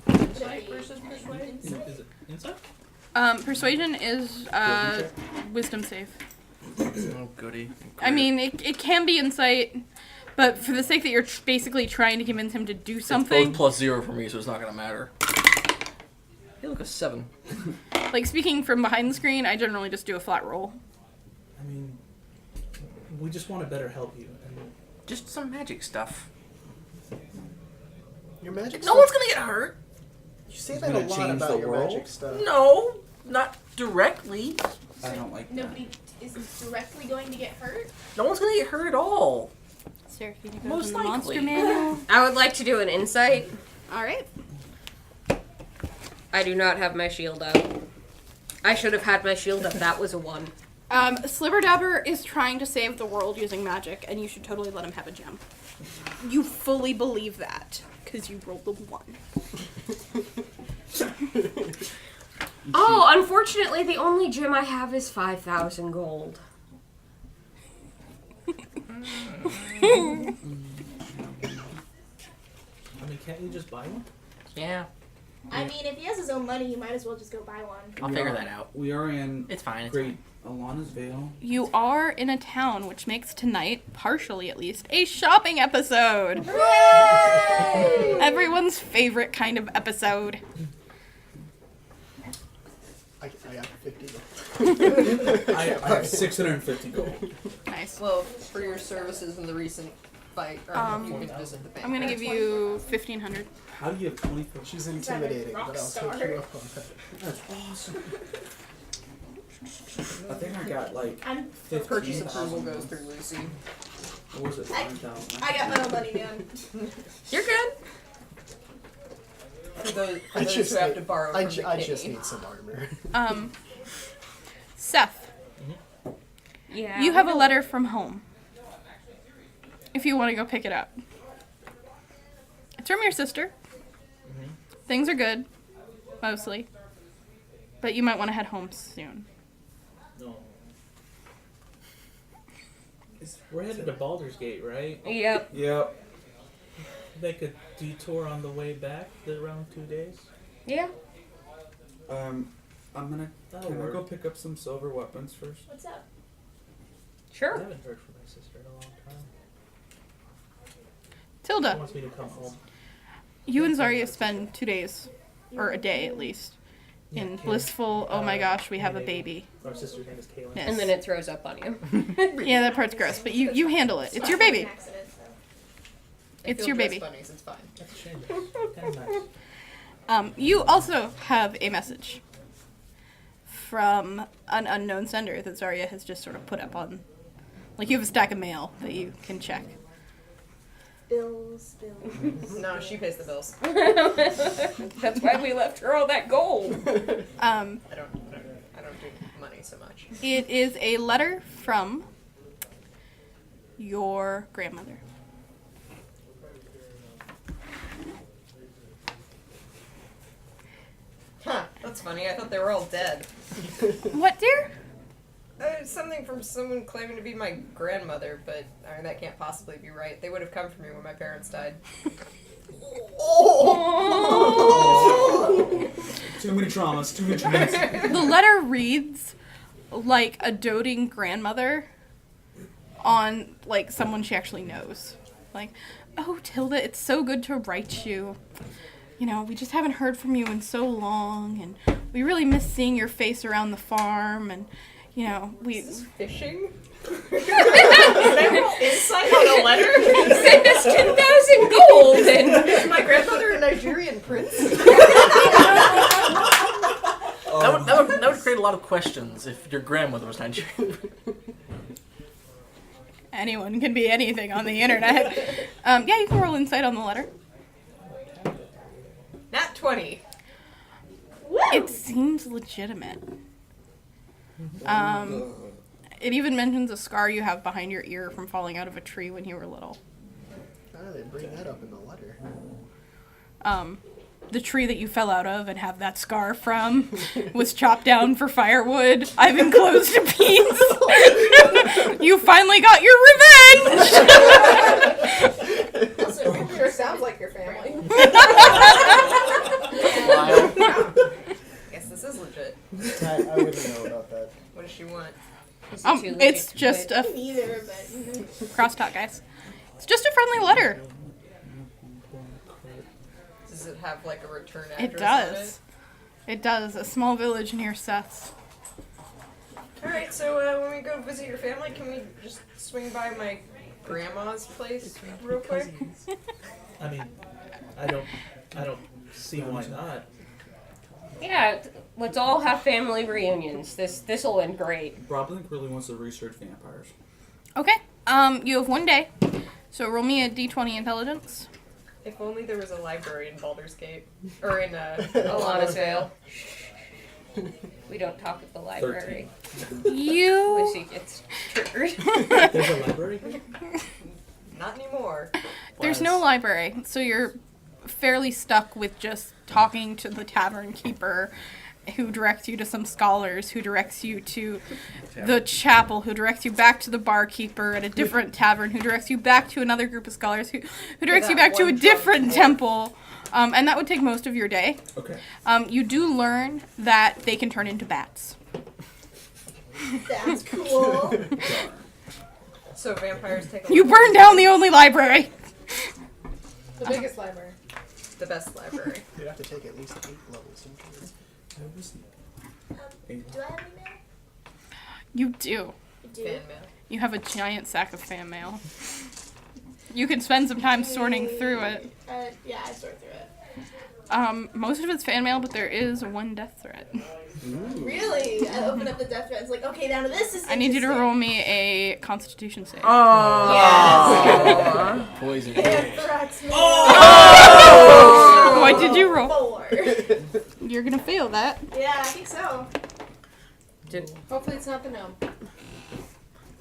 Insight versus persuasion. Is it insight? Persuasion is wisdom save. Oh, goody. I mean, it can be insight, but for the sake that you're basically trying to convince him to do It's something, both +0 for me, so it's not gonna matter. Hey, look, a 7. like speaking from behind the screen, I generally just do a flat roll. I mean, we just want to better help you. And Just some magic stuff. Your magic No stuff? one's gonna get hurt. You say It's that a gonna lot change about the your world? magic stuff. No, not directly. I don't like that. Nobody is directly going to get hurt. No one's gonna get hurt at all. Serafina goes Most in the likely. monster manual. I would like to do an insight. Alright. I do not have my shield up. I should have had my shield up. That was a 1. Sliverdabber is trying to save the world using magic, and you should totally let him have a gem. You fully believe that, because you rolled a 1. Oh, unfortunately, the only gem I have is 5,000 gold. I mean, can't you just buy one? Yeah, I mean, if he has his own money, he might as well just go buy one. I'll figure that out. We are in It's fine. It's Great Alana's Vale. You are in a town, which makes tonight, partially at least, a shopping episode. Everyone's favorite kind of episode. I got 50. I have 650 gold. Nice. Well, for your services in the recent fight, or you can visit the bank. I'm gonna give you 1,500. How do you have 24? She's intimidating, rock but I'll star. take you up on that. That's awesome. I think I got like I'm Purchase approval 15,000. goes through Lucy. What was it? 9,000. I got my own money, man. You're good. For those, I just who have need- to borrow I from the just kitty. need some armor. Seth, Yeah. you have a letter from home. if you want to go pick it up. It's from your sister. Things are good, mostly. But you might want to head home soon. No. We're headed to Baldur's Gate, right? Yep. Yep. Make a detour on the way back, around 2 days. Yeah. I'm gonna. That'll Can I work. go pick up some silver weapons first? What's up? I Sure. haven't heard from my sister in a long time. She Tilda, wants me to come home. you and Zarya spend 2 days, or a day at least, in blissful, oh my gosh, we have a baby. Our sister's name is Kaylin. Yes. And then it throws up on you. Yeah, that part's gross, but you handle it. It's your baby. An accident, so. It's your baby. Bunnies, it's fine. That's a shame. Kind of nice. You also have a message from an unknown sender that Zarya has just sort of put up on. Like, you have a stack of mail that you can check. Bills. No, she pays the bills. That's why we left her all that gold. I don't do money so much. It is a letter from your grandmother. Huh, that's funny. I thought they were all dead. What, dear? Something from someone claiming to be my grandmother, but I mean, that can't possibly be right. They would have come for me when my parents died. Too many traumas. Too many traumas. The letter reads like a doting grandmother on, like, someone she actually knows. Like, oh, Tilda, it's so good to write you. You know, we just haven't heard from you in so long, and we really miss seeing your face around the farm, and, you know, we... Fishing? Did I roll insight on a letter? Send us 10,000 gold and... Is my grandmother a Nigerian prince? That would create a lot of questions if your grandmother was Nigerian. Anyone can be anything on the internet. Yeah, you can roll insight on the letter. Nat 20. It seems legitimate. It even mentions a scar you have behind your ear from falling out of a tree when you were little. How do they bring that up in the letter? The tree that you fell out of and have that scar from was chopped down for firewood. I've enclosed a piece. You finally got your revenge! Also, it sure sounds like your family. Guess this is legit. I wouldn't know about that. What does she want? It's just a Neither, but crosstalk, guys. It's just a friendly letter. Does it have like a return address It on does. It does. A small village near Seth's. Alright, so when we go visit your family, can we just swing by my grandma's place real quick? I mean, I don't see why not. Yeah, let's all have family reunions. This'll end great. Broblink really wants to research vampires. Okay. You have 1 day. So roll me a d20 intelligence. If only there was a library in Baldur's Gate. Or in Alana's Vale. We don't talk at the library. You... Lucy gets triggered. There's a library here? Not anymore. There's no library, so you're fairly stuck with just talking to the tavern keeper, who directs you to some scholars, who directs you to the chapel, who directs you back to the barkeeper at a different tavern, who directs you back to another group of scholars, who directs you back to a different temple. And that would take most of your day. Okay. You do learn that they can turn into bats. that's cool. So vampires take a You burn down the only library. The biggest library. the best library. You'd have to take at least 8 levels. Do I have email? You do. You do. Fan mail. You have a giant sack of fan mail. You can spend some time sorting through it. Yeah, I sort through it. Most of it's fan mail, but there is one death threat. Really? I open up the death threat. It's like, okay, now this is. I need you to interesting. roll me a Constitution save. Oh. Poison. Anthrax mail. What did you roll? 4. You're gonna fail that. Yeah, I think so. Hopefully it's not the gnome.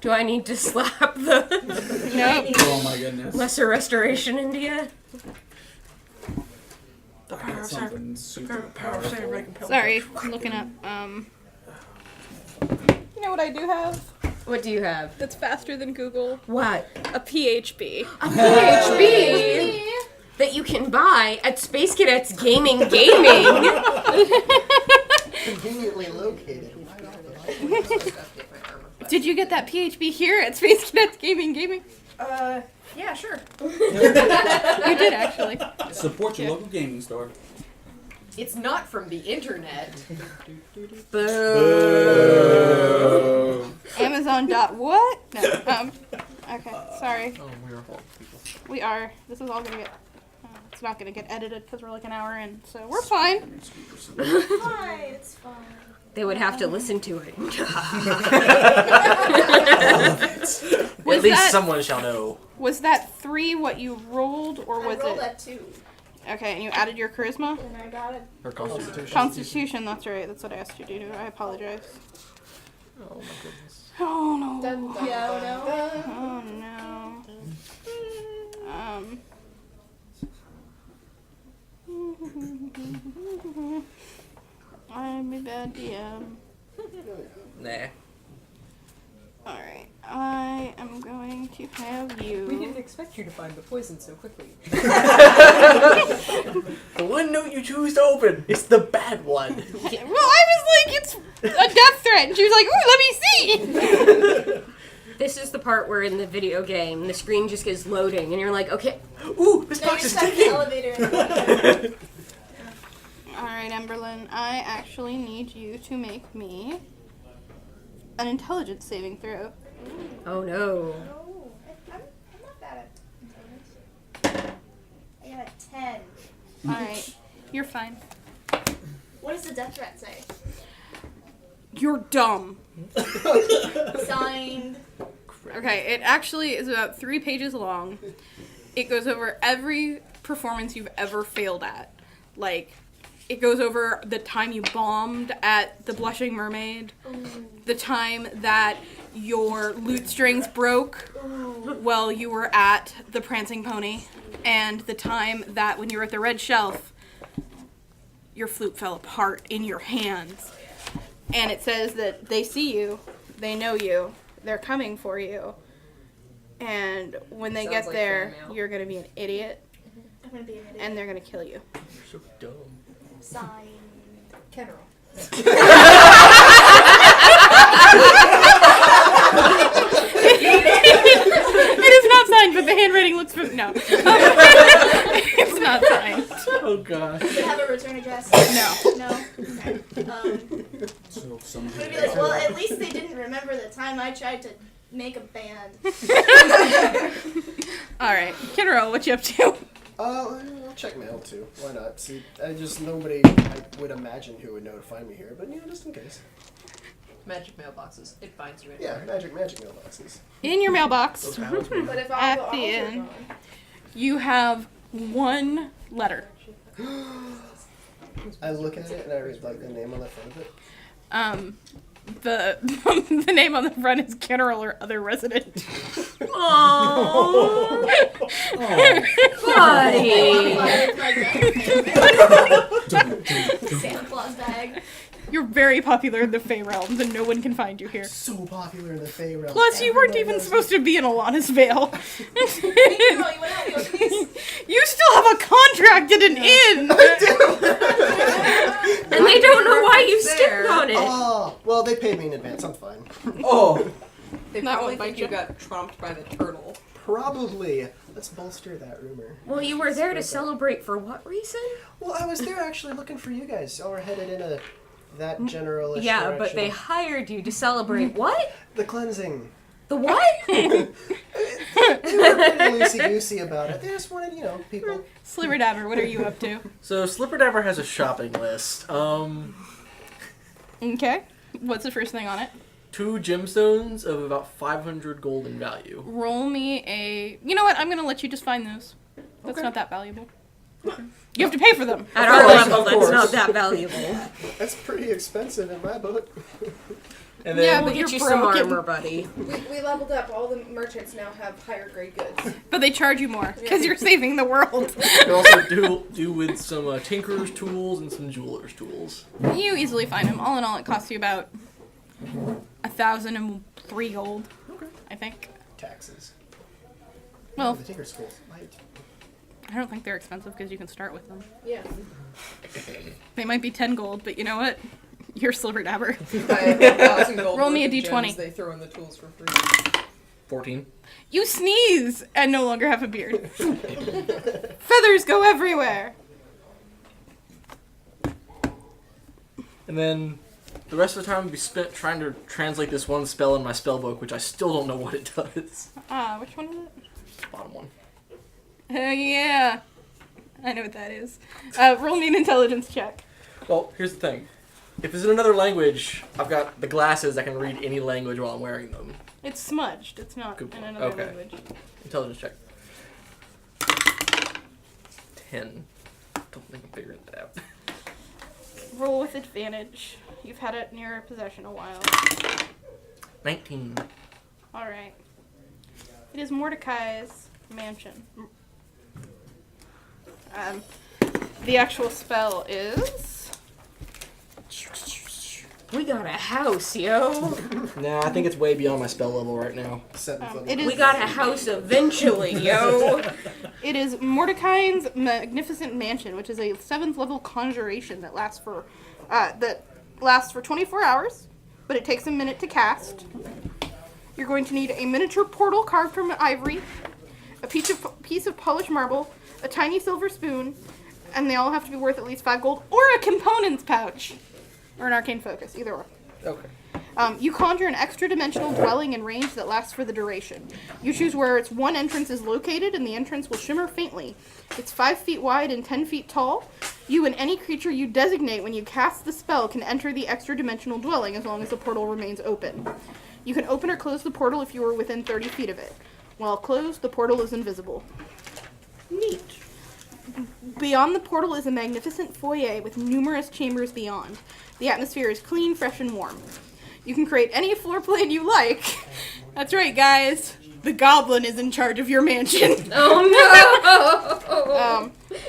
Do I need to slap the Nope. Oh my goodness. lesser restoration India? That's something super powerful. Sorry, I'm looking up. You know what I do have? What do you have? That's faster than Google. What? A PHB. A PHB that you can buy at Space Cadets Gaming. Conveniently located. Did you get that PHB here at Space Cadets Gaming? Yeah, sure. You did actually. Support your local gaming store. It's not from the internet. Amazon dot what? No. Okay. Sorry. Oh, we are fault people. We are. This is all gonna get. It's not gonna get edited because we're like an hour in, so we're fine. Fine, it's fine. They would have to listen to it. At least someone shall know. Was that 3 what you rolled, or was I rolled it? at 2, Okay, and you added your charisma? and I got it. Her constitution. Constitution, that's right. That's what I asked you to do. I apologize. Oh my goodness. Oh no. Dun, dun, yeah, Oh no. I'm a bad DM. Nah. Alright, I am going to have We you. didn't expect you to find the poison so quickly. The one note you choose to open is the bad one. Well, I was like, it's a death threat, and she was like, ooh, let me see! This is the part where in the video game the screen just gets loading and you're like, okay, Ooh, this No, box you're is stuck in the ticking. elevator. Alright, Emberlyn, I actually need you to make me an intelligence saving throw. oh no. Oh, I'm not bad at intelligence. I got a 10. Alright, you're fine. What does the death threat say? You're dumb. Signed. Okay, it actually is about 3 pages long. It goes over every performance you've ever failed at. Like, it goes over the time you bombed at the Blushing Mermaid, the time that your lute strings broke while you were at the Prancing Pony, and the time that when you were at the Red Shelf, your flute fell apart in your hands. And it says that they see you, they know you, they're coming for you, and when they Sounds get like there, fan mail. you're gonna be an idiot, I'm gonna be an idiot. and they're gonna kill you. You're so dumb. Signed. Kenro. It is not signed, but the handwriting looks no. It's not signed. Oh gosh. Does it have a return address? No. No? Okay. So some I'm gonna be like, well, at least they didn't remember the time I tried to make a band. All right, Kinro, what you up to? I'll check mail too. Why not? See, nobody I would imagine who would know to find me here, but just in case. Magic mailboxes. It finds you Yeah, anywhere. magic mailboxes. In your mailbox, Those talismans. But if all At the the owls are end. gone. you have 1 letter. I look at it and I read like the name on the front of it. The the name on the front is General or other resident. Aww, buddy. Santa Claus bag. You're very popular in the Fey realms, and no one can find you here. So popular in the Fey realm. Plus, you weren't Everybody even knows supposed to be in Alana's Vale. Hey, girl, you went out with these? You still have a contract at an inn. And they don't know why you There. skipped on it. Oh, well, they paid me in advance. I'm fine. Oh, They That probably won't bite think you you. got trumped by the turtle. Probably. Let's bolster that rumor. Well, you were there to celebrate for what reason? Well, I was there actually looking for you guys. Y'all were headed in that general-ish Yeah, direction. but they hired you to celebrate what? The cleansing. The what? They were pretty loosey-goosey about it. They just wanted, people. Slibberdabber, what are you up to? So Slipperdabber has a shopping list. Okay. What's the first thing on it? 2 gemstones of about 500 gold in value. Roll me a... You know what? I'm going to let you just find those. That's Okay. not that valuable. You have to pay for them. At our course, level, of that's course. not that valuable. That's pretty expensive in my book. And Yeah, then but Get you're you some broken. armor, buddy. We leveled up. All the merchants now have higher grade goods. But they charge you more because you're saving the world. you can also do with some tinkerer's tools and some jeweler's tools. You easily find them. All in all, it costs you about 1,003 gold. Okay. I think. Taxes. Well, The Tinker Schools. Right. I don't think they're expensive because you can start with them. Yeah. They might be 10 gold, but you know what? You're Silver Dabber. I have 1,000 gold Roll me worth a of d20. gems they throw in the tools for free. 14. You sneeze and no longer have a beard. Feathers go everywhere. And then the rest of the time will be spent trying to translate this one spell in my spell book, which I still don't know what it does. Which one is it? Bottom one. Oh, yeah. I know what that is. Roll me an intelligence check. Well, here's the thing. If it's in another language, I've got the glasses that can read any language while I'm wearing them. It's smudged. It's not Good in point. another Okay. language. Intelligence check. 10. Don't think I'm figuring that out. Roll with advantage. You've had it in your possession a while. 19. Alright. It is Mordecai's mansion. The actual spell is... We got a house, yo. Nah, I think it's way beyond my spell level right now. 7th level. it is... We got a house eventually, yo. It is Mordecai's magnificent mansion, which is a 7th level conjuration that lasts for 24 hours, but it takes a minute to cast. You're going to need a miniature portal carved from ivory, a piece of polished marble, a tiny silver spoon, and they all have to be worth at least 5 gold, or a components pouch, or an arcane focus, either or. Okay. You conjure an extra-dimensional dwelling in range that lasts for the duration. You choose where its one entrance is located, and the entrance will shimmer faintly. It's 5 feet wide and 10 feet tall. You and any creature you designate when you cast the spell can enter the extra-dimensional dwelling as long as the portal remains open. You can open or close the portal if you are within 30 feet of it. While closed, the portal is invisible. Neat. Beyond the portal is a magnificent foyer with numerous chambers beyond. The atmosphere is clean, fresh, and warm. You can create any floor plan you like. That's right, guys. The goblin is in charge of your mansion. Oh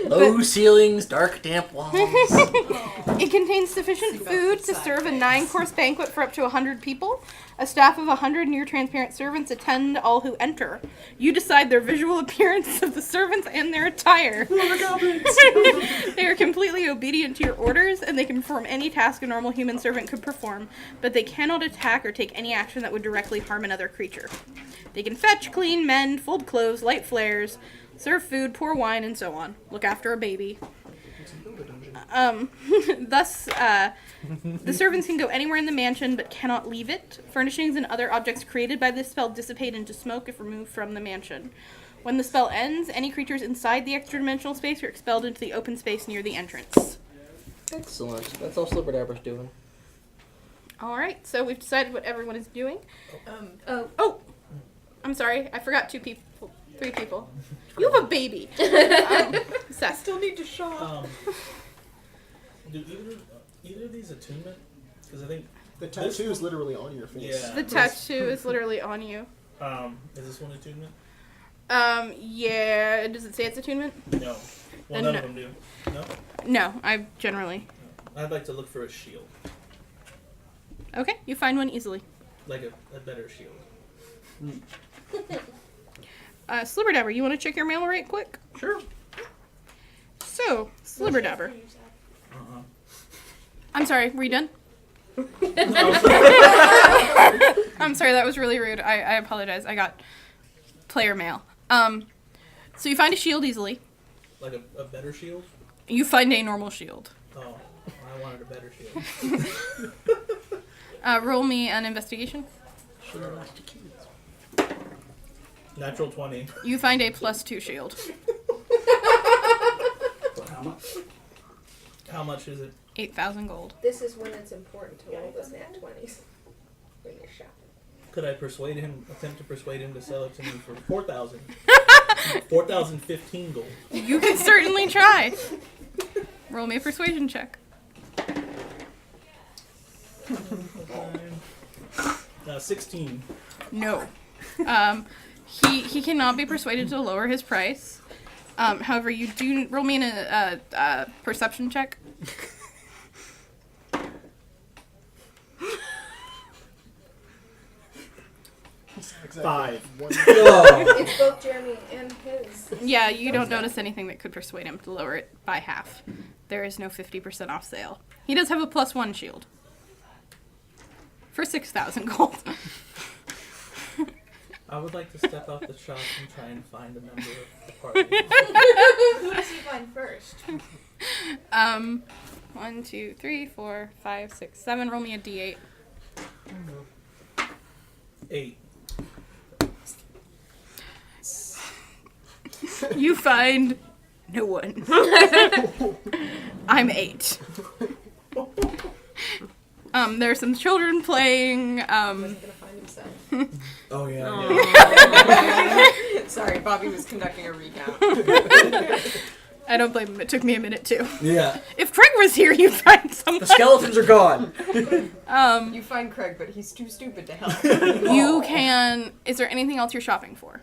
Low ceilings, dark, damp walls. It contains sufficient food to serve a 9-course banquet for up to 100 people. A staff of 100 near-transparent servants attend all who enter. You decide their visual appearance of the servants and their attire. They are completely obedient to your orders, and they can perform any task a normal human servant could perform, but they cannot attack or take any action that would directly harm another creature. They can fetch, clean, mend, fold clothes, light flares, serve food, pour wine, and so on. Look after a baby. Thus, the servants can go anywhere in the mansion but cannot leave it. Furnishings and other objects created by this spell dissipate into smoke if removed from the mansion. When the spell ends, any creatures inside the extra-dimensional space are expelled into the open space near the entrance. Excellent. That's all Slipper doing. Alright, so we've decided what everyone is doing. Oh! I'm sorry, I forgot 3 people. You have a baby. I Seth. still need to shop. Do either of these attunement? Because I think The tattoo is literally on your face. Yeah. The tattoo is literally on you. is this one attunement? Yeah, does it say it's attunement? No. Well, Then none no. of them do. No. No, I generally. I'd like to look for a shield, Okay, you find one easily. like a better shield. Slibberdabber, you want to check your mail right quick? Sure. So, Slibberdabber. Uh-uh. I'm sorry, were you done? No, I'm sorry, that was really rude. I apologize. I got player mail. So you find a shield easily. like a better shield. You find a normal shield. Oh, I wanted a better shield. Roll me an investigation. Natural 20. You find a +2 shield. How much? How much is it? 8,000 gold. This is when it's important to roll those nat 20s when you're shopping. Could I attempt to persuade him to sell it to me for 4,000? 4,015 gold. You can certainly try. Roll me a persuasion check. 16. No. He cannot be persuaded to lower his price. However, you do roll me in a perception check. Exactly. 5. Oh. It's both Jeremy and his. Yeah, you don't notice anything that could persuade him to lower it by half. There is no 50% off sale. He does have a +1 shield. For 6,000 gold. I would like to step out the shop and try and find a member of the party. Who does he find first? 1, 2, 3, 4, 5, 6, 7. Roll me a d8. 8. You find no one. I'm 8. There's some children playing. Wasn't gonna find himself. Oh yeah. Sorry, Bobby was conducting a recount. I don't blame him. It took me a minute too. Yeah. If Craig was here, you'd find someone. The skeletons are gone. You find Craig, but he's too stupid to help. You can. Is there anything else you're shopping for?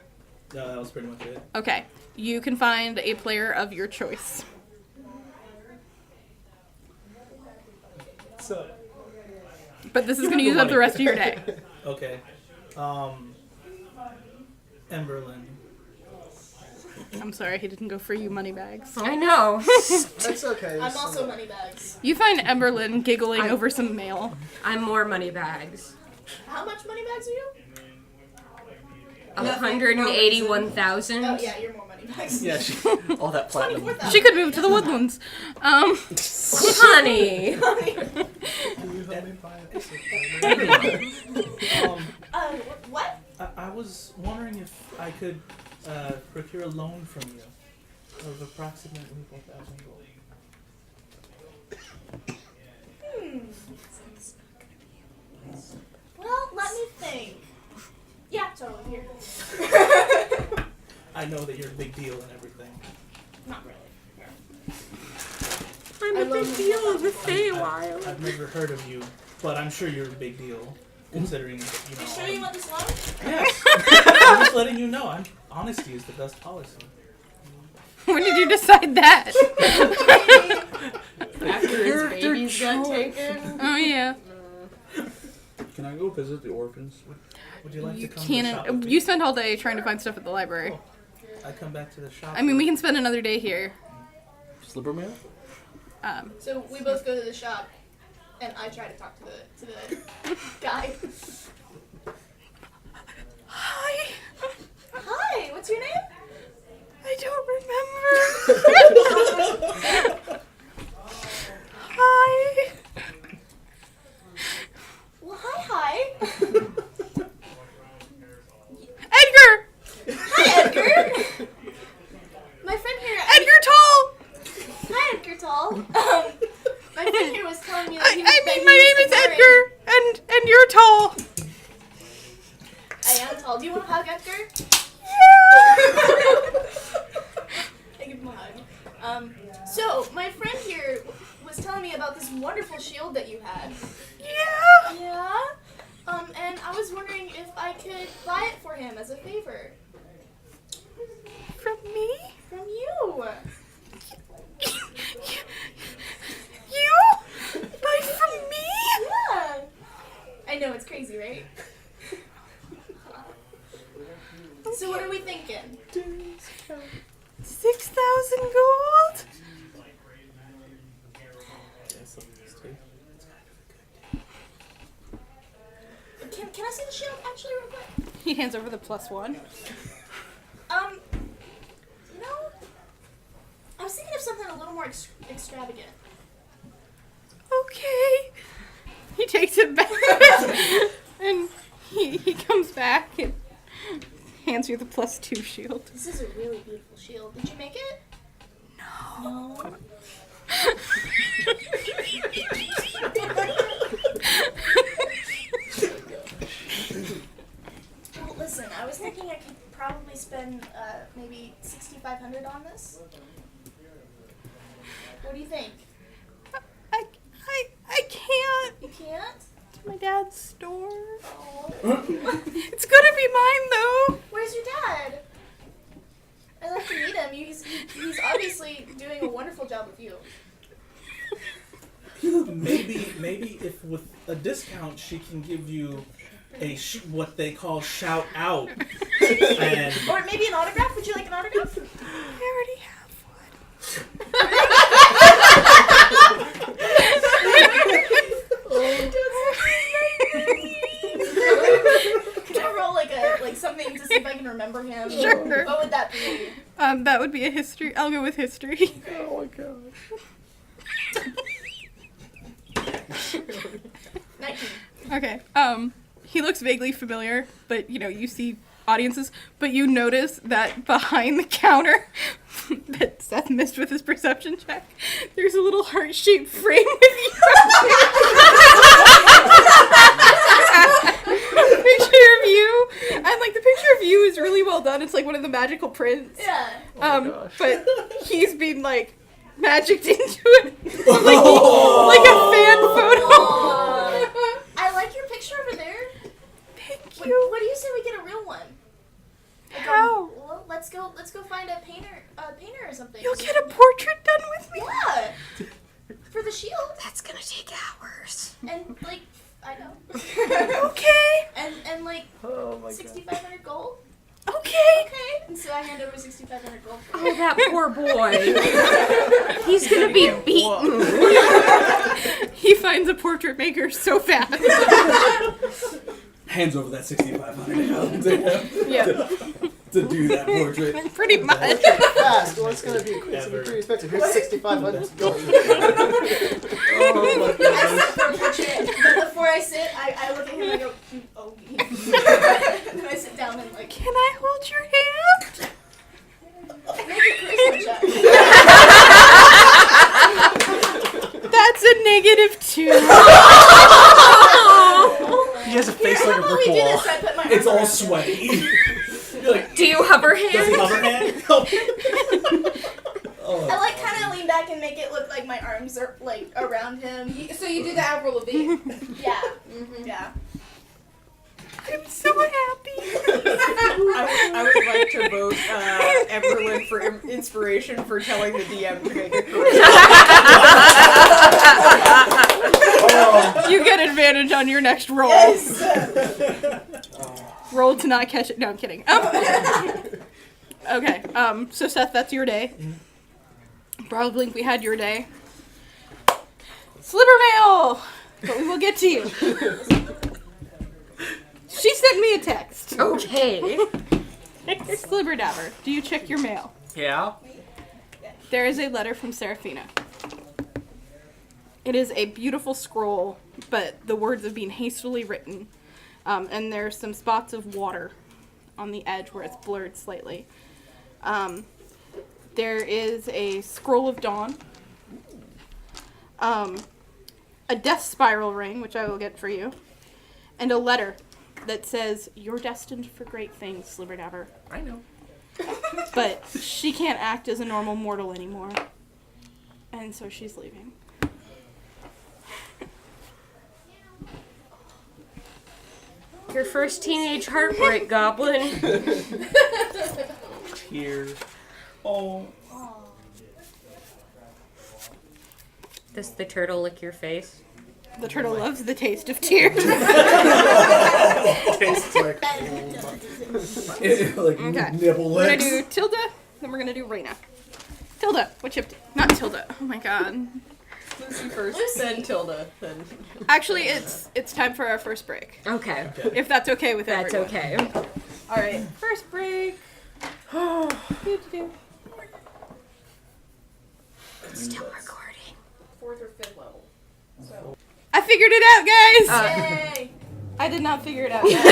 No, that was pretty much it. Okay. You can find a player of your choice. So, But this is You going to have use the up the money. rest of your day. Okay. Emberlyn. I'm sorry, he didn't go for you money bags. I know. that's okay. I'm also moneybags. You find Emberlyn giggling over some mail. I'm more money bags. How much moneybags are you? 181,000. Oh yeah, you're more moneybags. Yeah, all that platinum. 24,000. She could move to the woodlands. Honey. Can you help me buy What? I was wondering if I could procure a loan from you of approximately 4,000 gold. Well, let me think. Yeah, totally. Here. I know that you're a big deal and everything. Not really. I'm I a love big deal in the Feywild. I've never heard of you, but I'm sure you're a big deal, considering that, You sure you want this loan? Yes. I'm just letting you know. Honesty is the best policy. When did you decide that? After his babies got taken. Oh, yeah. Can I go visit the orphans? Would you like You to come to the shop with can't. me? You spent all day trying to find stuff at the library. Cool. I come back to the shop. I mean, we can spend another day here. Slipper mail? So we both go to the shop, and I try to talk to the guy. Hi. Hi, what's your name? I don't remember. Hi. Well, hi. Edgar. Hi, Edgar. My friend here. Edgar Tall. Hi, Edgar Tall. My friend here was telling me that My name is Edgar, and you're tall. I am tall. Do you want a hug, Edgar? I give him a hug. So my friend here was telling me about this wonderful shield that you had. Yeah. Yeah. And I was wondering if I could buy it for him as a favor. From me? From you. You? Buy from me? Yeah. I know, it's crazy, right? So what are we thinking? 6,000 gold? Can I see the shield actually real quick? He hands over the +1. You know, I was thinking of something a little more extravagant. Okay. He takes it back. And he comes back and hands you the +2 shield. This is a really beautiful shield. Did you make it? No. Well, listen, I was thinking I could probably spend maybe 6,500 on this. What do you think? I can't. You can't? my dad's store. It's gonna be mine though. Where's your dad? I'd like to meet him. He's obviously doing a wonderful job with you. Maybe if with a discount she can give you a what they call shout out, and Or maybe an autograph. Would you like an autograph? I already have Can I roll like something to see if I can remember him? Sure. What would that be? That would be a history. I'll go with history. Oh my gosh. 19. Okay. He looks vaguely familiar, but you see audiences, but you notice that behind the counter that Seth missed with his perception check, there's a little heart-shaped frame with you. Picture of you, and like the picture of you is really well done. It's like one of the magical prints. Yeah. But he's been like magicked into it, like a fan photo. I like your picture over there. Thank What, you. what do you say we get a real one? Like, How? well, let's go find a painter or something. You'll get a portrait done with me. Yeah. For the shield. That's gonna take hours. And like I know. Okay. And like Oh my god. 6,500 gold. Okay. Okay. And so I hand over 6,500 gold. For Oh, that poor boy. He's gonna be beaten. He finds a portrait maker so fast. Hands over that 6,500 to him Yeah, to do that portrait. pretty much. Fast. Well, it's gonna be it's Ever. pretty expensive. Here's 6,500 gold. Oh my I god. sit for a portrait, but before I sit, I look at him and I go, oh. And then I sit down and like Can I hold your hand? make a charisma check. That's a -2. He has a face like a How about brick we do wall. this? I put my It's arm all around him. sweaty. You're like, Do you hover Does he hand? hover hand? oh, I like kind of lean back and make it look like my arms are like around him. So you do the Avril Lavigne. Yeah. Yeah. I'm so happy. I would like to vote Emberlyn for inspiration for telling the DM to make a charisma. You get advantage on your next roll. Yes. Roll to not catch it. No, I'm kidding. Okay. So Seth, that's your day. Probably we had your day. Sliver mail, but we will get to you. She sent me a text. Okay. Sliver Dabber, do you check your mail? Yeah. There is a letter from Seraphina. It is a beautiful scroll, but the words have been hastily written. And there's some spots of water on the edge where it's blurred slightly. There is a scroll of dawn. A death spiral ring, which I will get for you. And a letter that says, "You're destined for great things, Slibberdabber." I know. But she can't act as a normal mortal anymore. And so she's leaving. Your first teenage heartbreak, Goblin. Tears. Oh. Does the turtle lick your face? The turtle loves the taste of tears. Tastes like like Okay. nibble We're gonna licks. do Tilda, then we're gonna do Raina. Tilda, what you up to? Not Tilda. Oh my god. Lucy first, then Tilda, then. Actually, it's time for our first break. Okay. If that's okay with That's everyone. okay. All right, first break. Do-do-do. Still recording. 4th or 5th level. So. I figured it out, guys. Yay. I did not figure it out yet.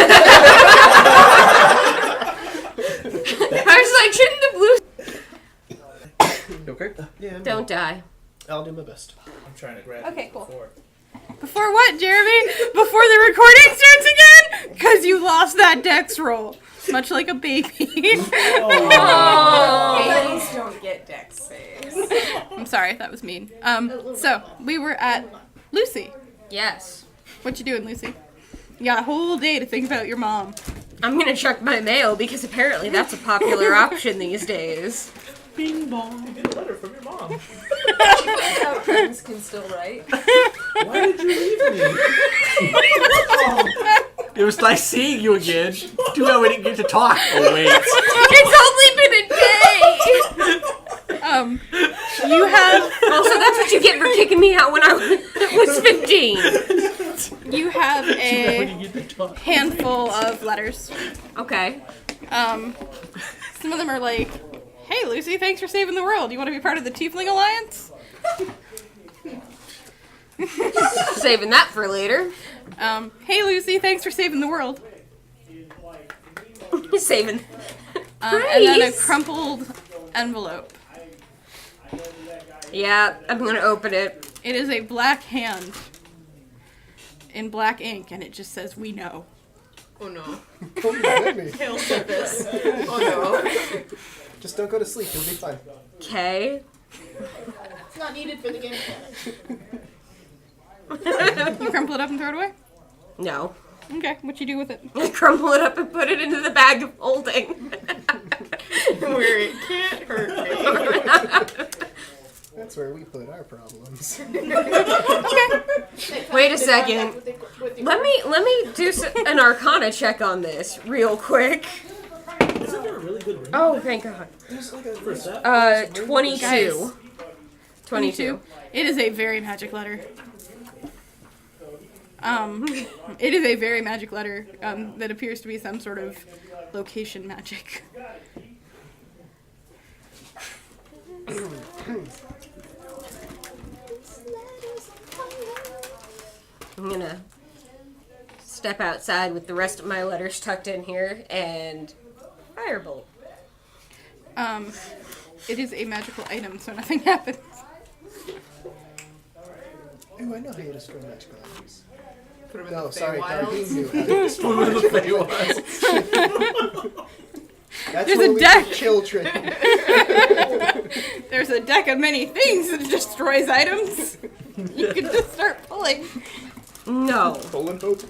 I was like, shouldn't the blue... You okay? Yeah. Don't die. I'll do my best. I'm trying to grab Okay, it cool. before. Before what, Jeremy? Before the recording starts again? Because you lost that dex roll. Much like a baby. Babies don't get dex saves. I'm sorry, that was mean. So, we were at Lucy. Yes. What you doing, Lucy? You got a whole day to think about your mom. I'm gonna check my mail because apparently that's a popular option these days. Bing bong. Get a letter from your mom. How friends can still write. Why did you leave me? It was nice seeing you again. Too bad we didn't get to talk. Oh wait. It's only been a day! You have Also, that's what you get for kicking me out when I was 15. you have We a didn't get to talk. handful of letters. Okay. Some of them are like, "Hey Lucy, thanks for saving the world. You want to be part of the Tiefling Alliance?" Saving that for later. "Hey Lucy, thanks for saving the world." Saving. And then a Praise. crumpled envelope. Yeah, I'm gonna open it. It is a black hand in black ink, and it just says, "We know." Oh no. Oh, you hit me. Hail Tempest. Oh no. Just don't go to sleep. You'll be fine. Okay. It's not needed for the game mechanic. You crumple it up and throw it away? No. Okay, what you do with it? I crumple it up and put it into the bag of holding. Where it can't hurt me. That's where we put our problems. Wait a second. Let me do an Arcana check on this real quick. Isn't there a really good ring? Oh, thank God. There's like a For a set? 22. 22. It is a very magic letter. It is a very magic letter that appears to be some sort of location magic. I'm gonna step outside with the rest of my letters tucked in here and firebolt. It is a magical item, so nothing happens. Ooh, I know how you destroy magical items. Put him in No, the sorry, Feywilds. Karim knew how to destroy What was the magical thing items. was? That's There's where a we deck. do kill trick. There's a deck of many things that destroys items. You can just start pulling. No. Colin Hope.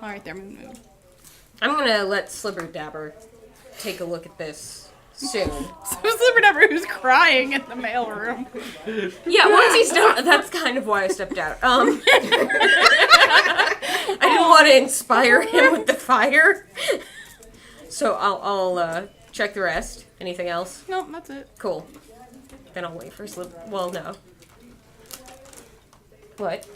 Alright, there, move. I'm gonna let Slipper Dabber take a look at this soon. So Slipper who's crying in the mailroom. Yeah, once he's done, that's kind of why I stepped out. I didn't want to inspire him with the fire. So I'll check the rest. Anything else? Nope, that's it. Cool. Then I'll wait for Slip. Well, no. What?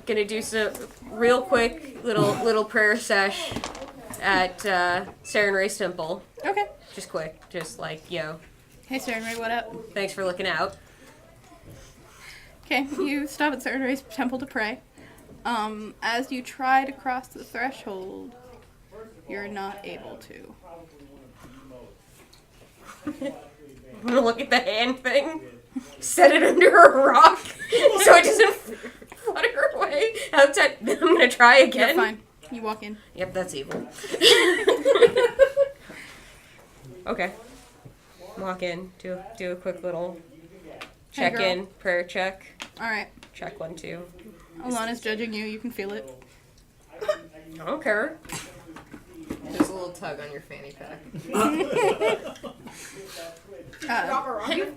Gonna do some real quick little prayer sesh at Sarah and Ray's temple. Okay. Just quick, just like, yo, Hey, Sarah Ray, what up? thanks for looking out. Okay, you stop at Sarah Ray's temple to pray. As you try to cross the threshold, you're not able to. I'm gonna look at the hand thing, set it under a rock so it doesn't flutter away outside. Then I'm gonna try You're again. fine. You walk in. Yep, that's evil. Okay. Walk in, do a quick little Hey, check in, prayer check. Alright. Check 1, 2. Alana's judging you. You can feel it. I don't care. Just a little tug on your fanny pack.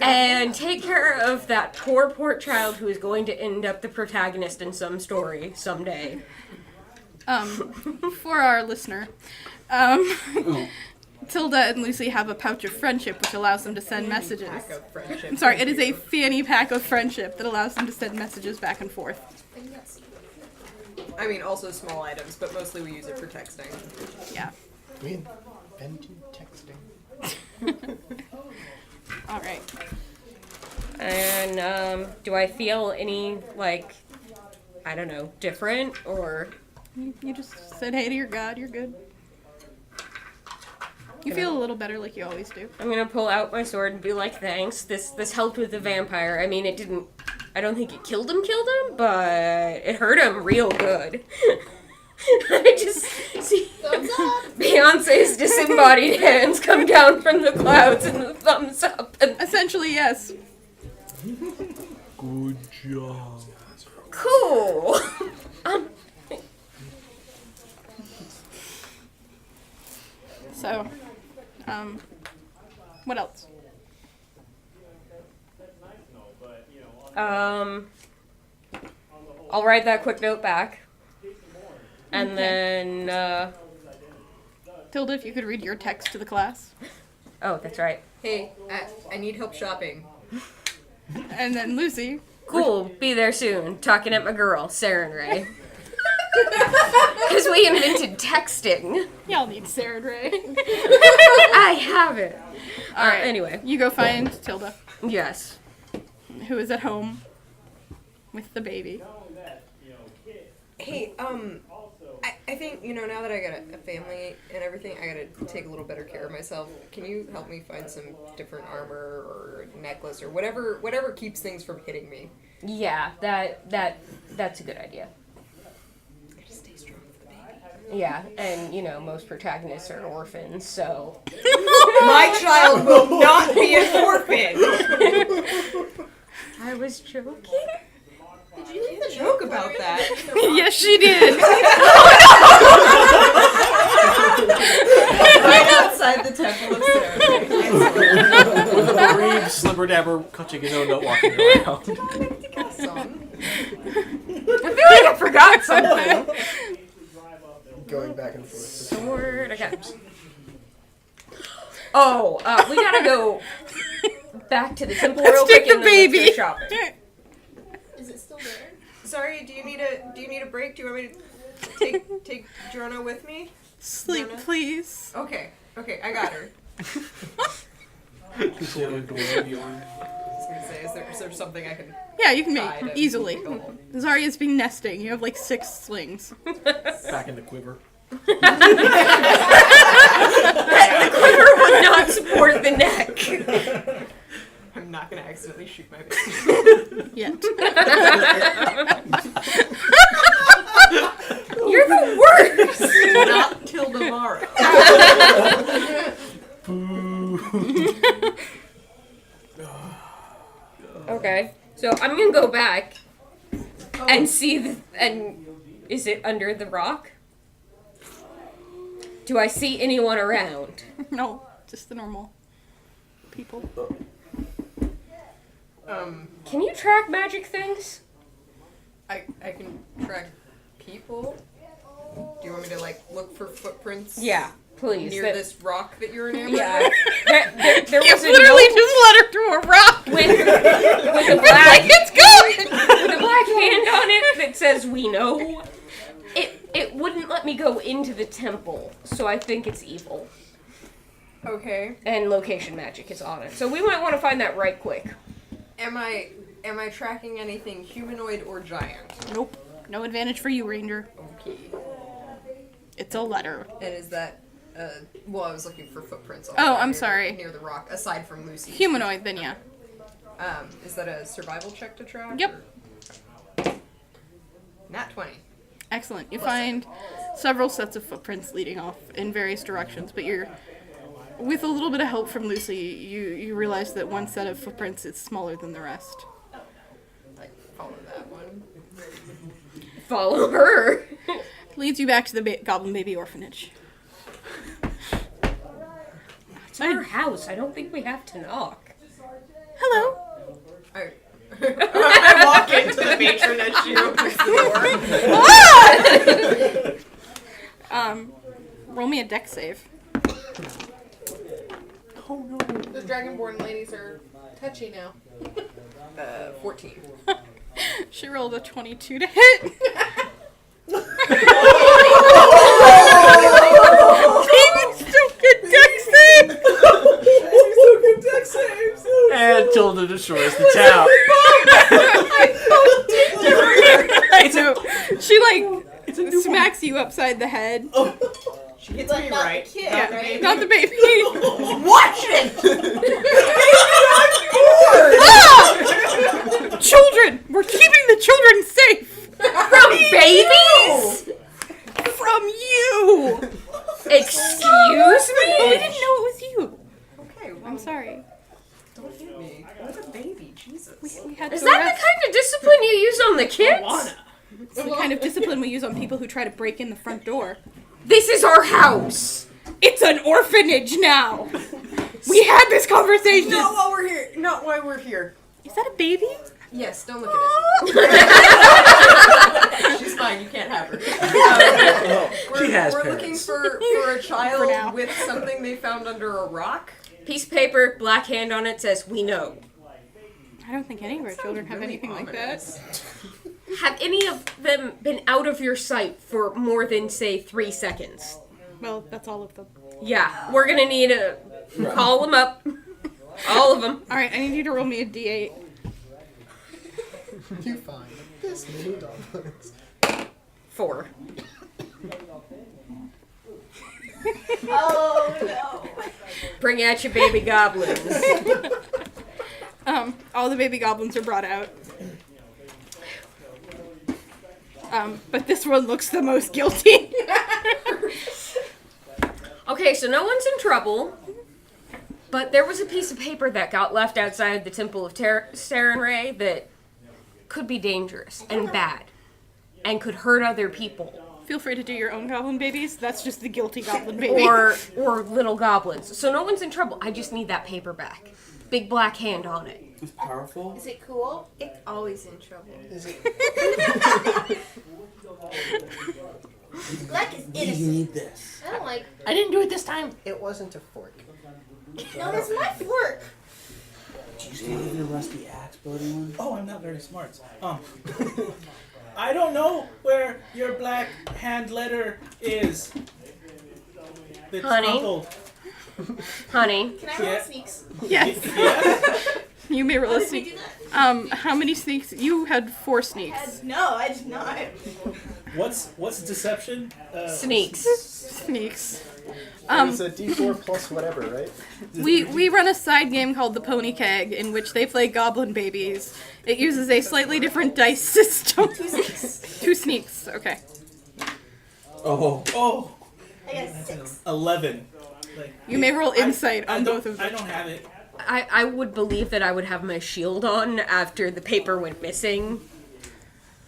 And take care of that poor child who is going to end up the protagonist in some story someday. For our listener, Tilda and Lucy have a pouch of friendship which allows them to send messages. Pack of friendship. I'm sorry, it is a fanny pack of friendship that allows them to send messages back and forth. I mean, also small items, but mostly we use it for texting. Yeah. We invented texting. Alright. And do I feel any like, I don't know, different or? You just said hey to your god, you're good. You feel a little better like you always do. I'm gonna pull out my sword and be like, thanks. This helped with the vampire. I mean, it didn't. I don't think it killed him, but it hurt him real good. I just see Thumbs up. Beyonce's disembodied hands come down from the clouds and the thumbs up. And Essentially, yes. Good job. cool. So, what else? I'll write that quick note back. And then, Tilda, if you could read your text to the class. oh, that's right. Hey, I need help shopping. And then Lucy. Cool, be there soon. Talking at my girl, Sarah and Ray. Because we invented texting. Y'all need Sarah and Ray. I have it. Alright. Anyway. You go find Tilda, Yes. who is at home with the baby. Hey, I think, now that I got a family and everything, I gotta take a little better care of myself. Can you help me find some different armor or necklace or whatever keeps things from hitting me? Yeah, that's a good idea. I just stay strong for the baby. Yeah, and most protagonists are orphans, so My child will not be an orphan! I was joking. Did you leave the Joke note about for that. Yes, she did. Right outside the temple of Sarah. With a bereaved slipper-dabber Kochigino walking around. Awesome. I feel like I forgot something. Going back and forth. Sword, I got. Oh, we gotta go back to the temple real Let's quick take the and then let's baby. go shopping. Is it still there? Sorry, do you need a break? Do you want me to take Jorno with me? Sleep, Nana? please. Okay, I got her. Just a little door beyond. I was gonna say, is there something I can Yeah, you can hide make and easily. go home? Zarya's been nesting. You have like 6 slings. Back in the quiver. The quiver would not support the neck. I'm not gonna accidentally shoot my baby. Yet. You're the worst. Not till tomorrow. Okay, so I'm gonna go back and see and is it under the rock? Do I see anyone around? No, just the normal people. Can you track magic things? I can track people. Do you want me to look for footprints? Yeah, please. Near That- this rock that you're enamored Yeah. There You was a literally note just let her through a rock. with a black It's going. with a black hand on it that says "We know." It wouldn't let me go into the temple, so I think it's evil. Okay. And location magic is on it, so we might want to find that right quick. Am I tracking anything humanoid or giant? Nope. No advantage for you, Ranger. Okay. It's a letter. And is that well, I was looking for footprints. All Oh, around I'm near- sorry. Near the rock, aside from Lucy. Humanoid, then yeah. Is that a survival check to track? Yep. or- Nat 20. Excellent. You find several sets of footprints leading off in various directions, but with a little bit of help from Lucy, you realize that one set of footprints is smaller than the rest. Follow that one. Follow her. Leads you back to the Goblin Baby Orphanage. It's our house. I don't think we have to knock. Hello. I walk into the matron as she opens the door. Roll me a deck save. The Dragonborn ladies are touchy now. 14. She rolled a 22 to hit. Baby still get deck save. And Tilda destroys the town. So she smacks you upside the head. She hits But me not right. the kid, not the right? baby. Not the baby. Watch it! Children! We're keeping the children safe! From babies? of discipline you use on the kids? It's the kind of discipline we use on people who try to break in the front door. This is our house. It's an orphanage now. We had this conversation. Not while we're here. Not while we're here. Is that a baby? Yes, don't look at it. She's fine. You can't have her. She has We're parents. looking for a For child now. with something they found under a rock. Piece of paper, black hand on it, says, we know. I don't think any of our children have anything like that. Have any of them been out of your sight for more than, say, 3 seconds? Well, that's all of them. Yeah, we're gonna need to call them up. All of them. All right, I need you to roll me a d8. You find this many goblins. 4. Oh no. Bring out your baby goblins. All the baby goblins are brought out. But this one looks the most guilty. Okay, so no one's in trouble. But there was a piece of paper that got left outside the Temple of Sarenrae that could be dangerous and bad. And could hurt other people. Feel free to do your own goblin babies. That's just the guilty goblin baby. Or little goblins. So no one's in trouble. I just need that paper back. Big black hand on it. It's powerful. Is it cool? It's always in trouble. Is it? Black is You innocent. need this. I don't like. I didn't do it this time. It wasn't a fork. No, that's my fork. Did you still have your rusty axe, bloody one? Oh, I'm not very smart. I don't know where your black hand letter is. It's Honey? crumpled. Honey. Can I roll Yeah. sneaks? Yes. Yes. You may roll How a did we sneak. do that? How many sneaks? You had 4 sneaks. No, I did not. What's deception? Sneaks. Sneaks. It's a D4 plus whatever, right? We run a side game called the Pony Keg in which they play goblin babies. It uses a slightly different dice system. 2 sneaks. 2 sneaks. Okay. Oh, I got 6. 11. Like, You may roll insight on both of I them. don't have it. I would believe that I would have my shield on after the paper went missing.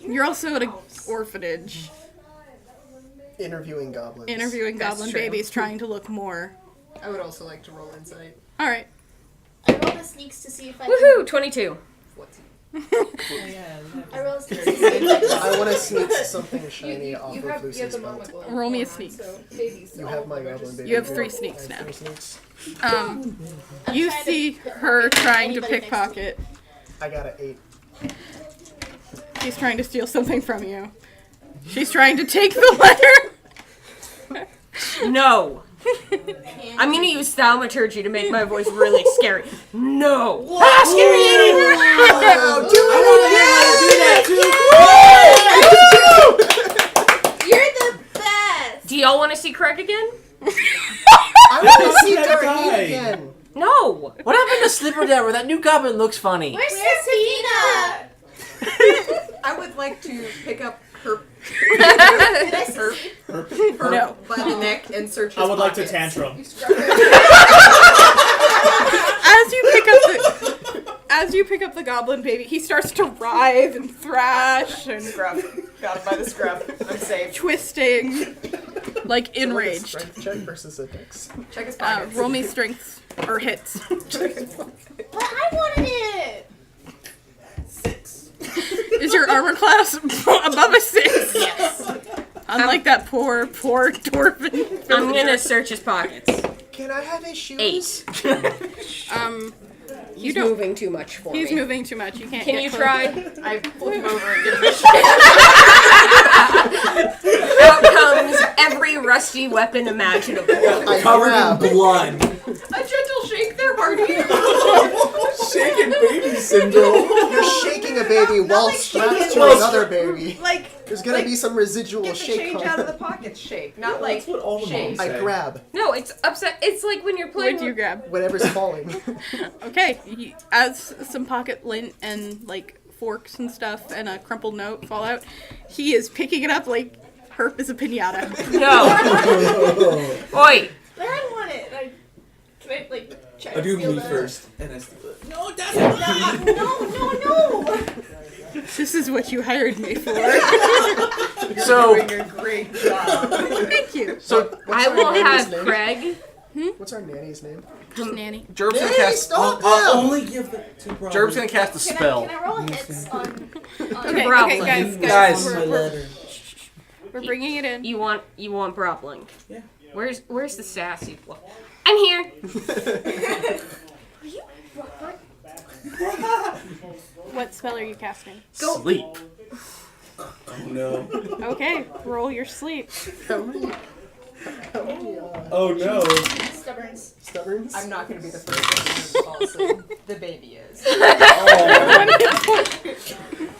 You're also at an orphanage Interviewing goblins. interviewing That's goblin true. babies trying to look more. I would also like to roll insight. All right. I rolled the sneaks to see if I Woohoo! 22. I rolled sneaks to see if I want to sneak something shiny off You of have Lucy's the belt. mama glove. Roll me a on, sneak. So babies You all have my register. goblin baby. You have girl. 3 sneaks I have now. 3 sneaks. I'm You trying to see pickpocket her trying to anybody next to me. pickpocket. I got an 8. She's trying to steal something from you. She's trying to take the letter. No. I'm gonna use thaumaturgy to make my voice really scary. No. You're the best. Do y'all want to see Craig again? I want to see that Darlene guy? again. No. What happened to Slipperdever? That new goblin looks funny. Where's Sabina? I would like to pick up her, Did I succeed? her No. by the neck and search his I would like to pockets. tantrum. As you pick up the goblin baby, he starts to writhe and thrash and Scruff. Got him by the scruff. I'm safe. twisting, like So like a enraged. strength check versus a dex. Check his pockets. Roll me strength or hits. But I wanted it. 6. Is your armor class above a 6? Yes. Unlike that poor dwarven. I'm gonna search his pockets. Can I have his shoes? 8. You He's don't. moving too much for He's me. moving too much. You can't. Can get you close. try? I flip him over and give him a Out comes every rusty weapon imaginable. I Covered grab. in blood. a gentle shake there, Marty. Shaken baby syndrome. You're shaking a baby while like strapped shaking to it. another baby. Like, There's gonna be some residual get the shake. change out of the pockets shake, not like That's what all the shake. moms I say. grab No, it's upset. It's like when you're playing. What do you grab? whatever's falling. Okay. As some pocket lint and like forks and stuff and a crumpled note fall out, he is picking it up like Herp is a pinata. No. Oi. But I want it. Can I like try I to do steal me the... first, and I steal it. No, that's not. No. This is what you hired me for. So, Doing a great job. Thank you. so I will have Craig. What's our nanny's name? Just nanny. Jerb's gonna Nanny, cast. stop I'll him! only give it to Bravo. Jerb's gonna cast a Can spell. I roll hits on Okay, Bravo. guys, Guys, my we're, letter. we're bringing it in. You want Broblink. Yeah. Where's the sassy one? I'm here. What spell are you casting? Sleep. Oh no. Okay, roll your sleep. How many, Oh no. stubborns. stubborns? I'm not going to be the first one to fall asleep. The baby is. Oh.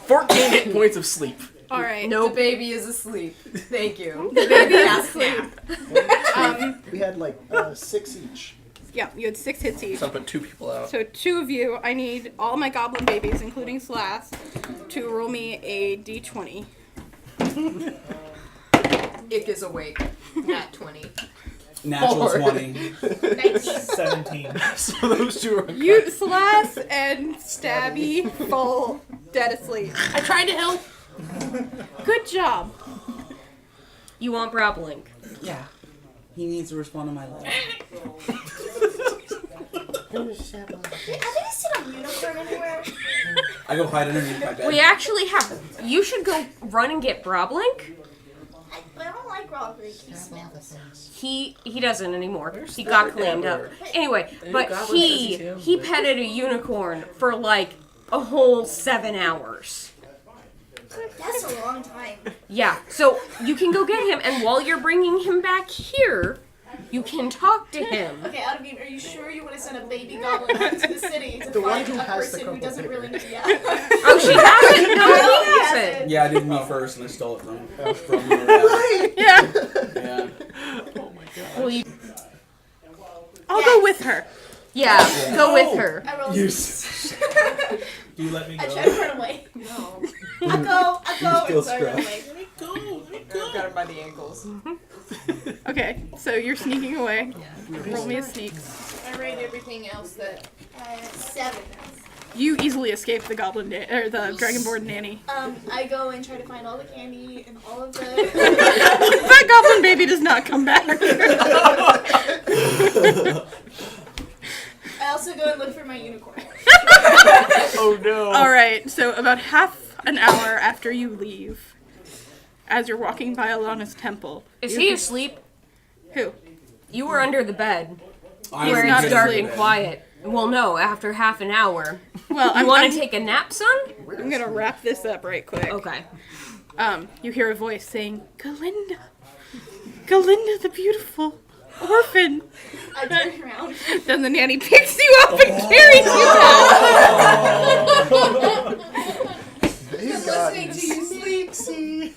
14 hit points of sleep. All right. The baby is asleep. Thank you. The baby is asleep. We had like 6 each. Yeah, you had 6 hits each. So I put 2 people out. So 2 of you, I need all my goblin babies, including Slash, to roll me a d20. Ick is awake. Nat 20. Natural 20. 19. 17. So those 2 are. You, Slash and Stabby, fall dead asleep. I tried to help. Good job. You want Broblink. Yeah. He needs to respond to my letter. Have you seen a unicorn anywhere? I go hide underneath my bed. We actually have. You should go run and get Broblink. But I don't like robbery. He smells. He doesn't anymore. He got cleaned up. Anyway, but he petted a unicorn for like a whole 7 hours. That's a long time. Yeah, so you can go get him, and while you're bringing him back here, you can talk to him. Okay, out of you, are you sure you want to send a baby goblin out to the city to The one find who a has the person who crumpled doesn't paper. really know? Yeah. Oh, she has it? No, he has it. Yeah, I did me first and I stole it from Yeah. Yeah. Well, you, I'll go with her. yeah, go with her. I rolled. You Do you let me I go? tried to run away. No. I go, still and so I run scrub. away. I've got him by the ankles. Okay, so you're sneaking away. Roll me a sneak. I rate everything else that 7. You easily escape the goblin or the dragonborn nanny. I go and try to find all the candy and all of the. That goblin baby does not come back. I also go and look for my unicorn. Oh no. All right, so about half an hour after you leave, as you're walking by Alana's temple. Is he asleep? Who? You were under the bed, I where was not it's getting dark rid and of it. quiet. Well, no, after half an hour. Well, You I'm want to take a nap, son? I'm gonna wrap this up right quick. Okay. You hear a voice saying, "Galinda, Galinda the beautiful orphan." I turn around. Then the nanny picks you up and carries you back. They've got Listening to you sleep. see.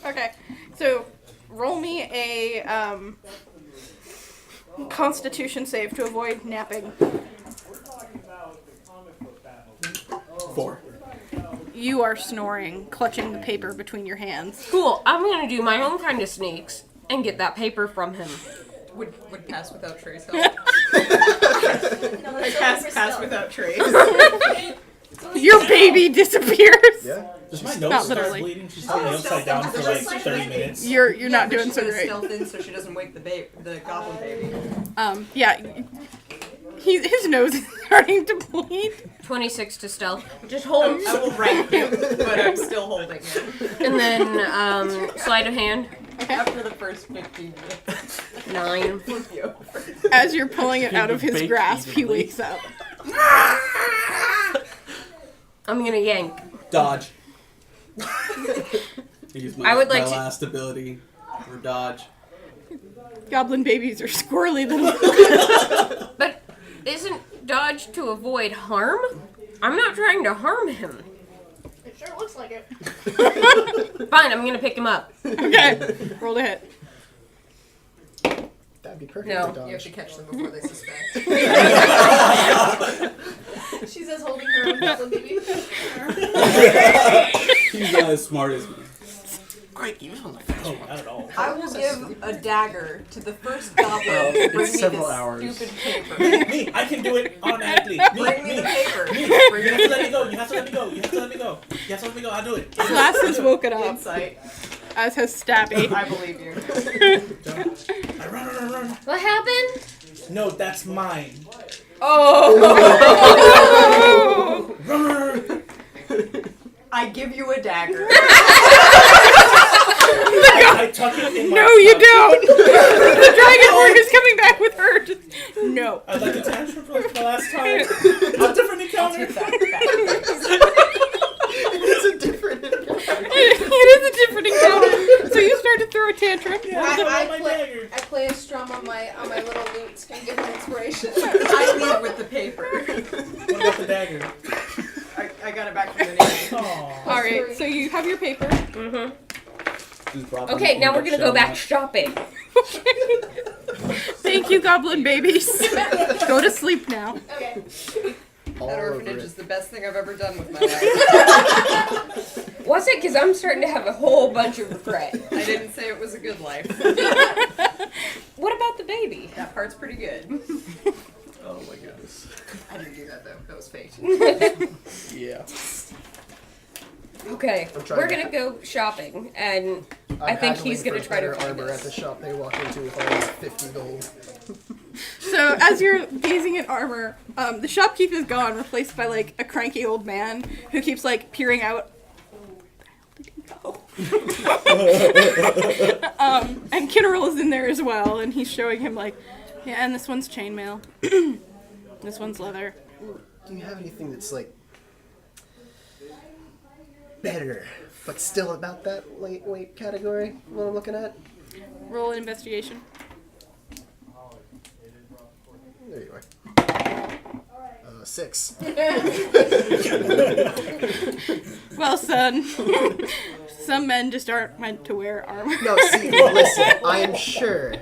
Okay, so roll me a Constitution save to avoid napping. 4. You are snoring, clutching the paper between your hands. Cool. I'm gonna do my own kind of sneaks and get that paper from him. Would pass without trace help. No, that's Pass without trace. Your baby disappears. Yeah. Does my Not nose start literally. bleeding? She's holding me upside down for like 30 minutes. You're not doing so Put a great. stealth in so she doesn't wake the goblin baby. Yeah, his nose is starting to bleed. 26 to stealth. Just hold I will rank him, but I'm still holding him. and then sleight of hand. After the first 15 minutes. 9. Flip you over. As you're pulling it out of his Baked grasp, he evenly. wakes up. I'm gonna yank. Dodge. Use my, I would like my to- last ability for dodge. Goblin babies are squirrely little. But isn't dodge to avoid harm? I'm not trying to harm him. It sure looks like it. Fine, I'm gonna pick him up. Okay, roll to hit. That'd be perfect No, for dodge. You have to catch them before they suspect. She says holding her own goblin baby. He's not as smart as me. Great, he was on the phone. No, not at all. I will give a dagger to the first goblin to bring me several this hours. stupid paper. Me, I can do it automatically. Bring me the paper. Me. Bring You me have to let me go. You have to let me go. You have to let me go. You have to let me go. I'll do it. Class has woken up, insight. as has Stabby. I believe you. I run. What happened? No, that's mine. Oh! Run. I give you a dagger. I tuck it in my No, you pouch. don't! The dragonborn is coming back with her. Just, no. I'd like to tantrum for the last time. A different encounter. It's a different encounter. It is a different encounter. So you start to throw a tantrum. Yeah, I my play- dagger. I play a strum on my little lute and give him inspiration. I leave with the paper. What about the dagger? I got it back from the name. Aww. All right, so you have your paper. Mm-hmm. Okay, now we're gonna go back shopping. Thank you, goblin babies. Go to sleep now. Okay. All That over orphanage it. is the best thing I've ever done with my life. Was it? Because I'm starting to have a whole bunch of regret. I didn't say it was a good life. What about the baby? That part's pretty good. Oh my goodness. I didn't do that though. That was fake. Yeah. Okay, I'm trying we're to- gonna go shopping, and I'm I think he's haggling gonna for try to better find armor us. at the shop they walk into with all these 50 gold. So as you're gazing at armor, the shopkeep is gone, replaced by like a cranky old man who keeps like peering out. Where the hell did he go? And Kinnerl is in there as well, and he's showing him like, yeah, and this one's chainmail. This one's leather. Do you have anything that's like better, but still about that lightweight category? What I'm looking at? Roll an investigation. There you are. 6. Well, son, some men just aren't meant to wear armor. No, see, listen. I am sure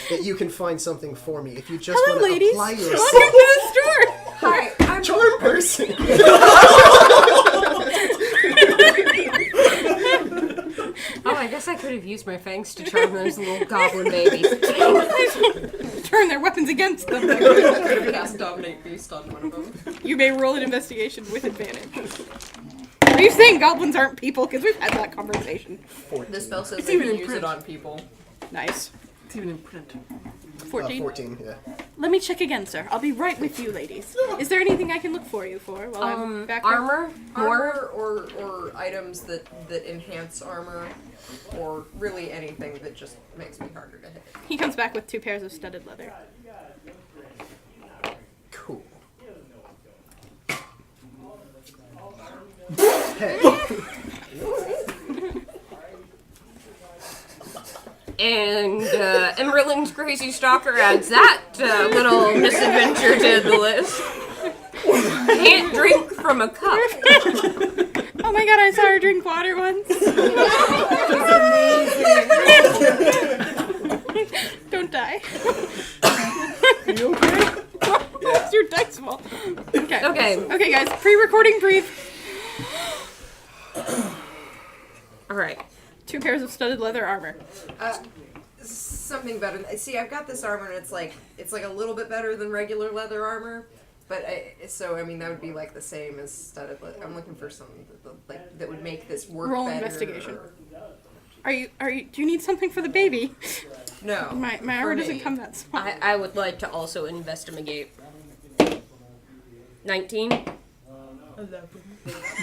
that you can find something for me if you just Hello, want to ladies. apply Welcome yourself. to the store. Hi, I'm Charm person. Oh, I guess I could have used my fangs to charm those little goblin babies. Turn their weapons against them. could have cast Dominate Beast on one of them. You may roll an investigation with advantage. Are you saying goblins aren't people? Because we've had that conversation. 14. This spell says It's they even can in use print. it on people. Nice. It's even in print. 14. 14, yeah. Let me check again, sir. I'll be right with you, ladies. Is there anything I can look for you for while I'm back there? Armor? Armor or items that enhance armor, or really anything that just makes me harder to hit. He comes back with 2 pairs of studded leather. Cool. Hey. And Emerald's Crazy Stalker adds that little misadventure to the list. Can't drink from a cup. Oh my god, I saw her drink water once. Don't die. You okay? What's your dice roll? Okay. Okay. Okay, guys. Pre-recording brief. All right. 2 pairs of studded leather armor. Something better. See, I've got this armor, and it's like a little bit better than regular leather armor. But I mean, that would be like the same as studded leather. I'm looking for something that would make this work Roll better. investigation. or- Are you? Do you need something for the baby? No. My for armor doesn't me. come that small. I would like to also investigate. 19.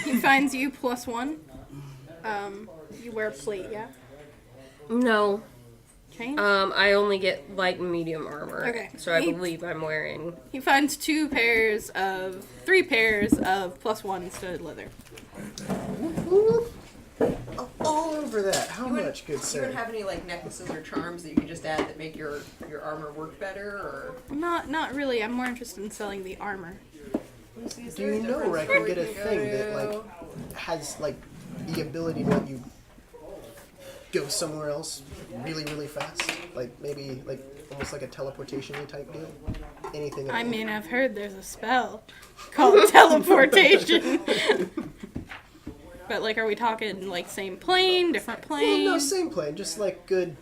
He finds you +1. You wear plate, yeah? No. Chain? I only get light and medium armor. Okay. So I believe I'm wearing. He finds 3 pairs of +1 studded leather. All over that. How much, good You sir? don't have any like necklaces or charms that you can just add that make your armor work better, or Not really. I'm more interested in selling the armor. Do you know where I can get a thing that like has like the ability to let you go somewhere else really, really fast? Like maybe like almost like a teleportation-y type deal? Anything at I all? mean, I've heard there's a spell called teleportation. But, like, are we talking, like, same plane, different plane? Well, no, same plane. Just like good,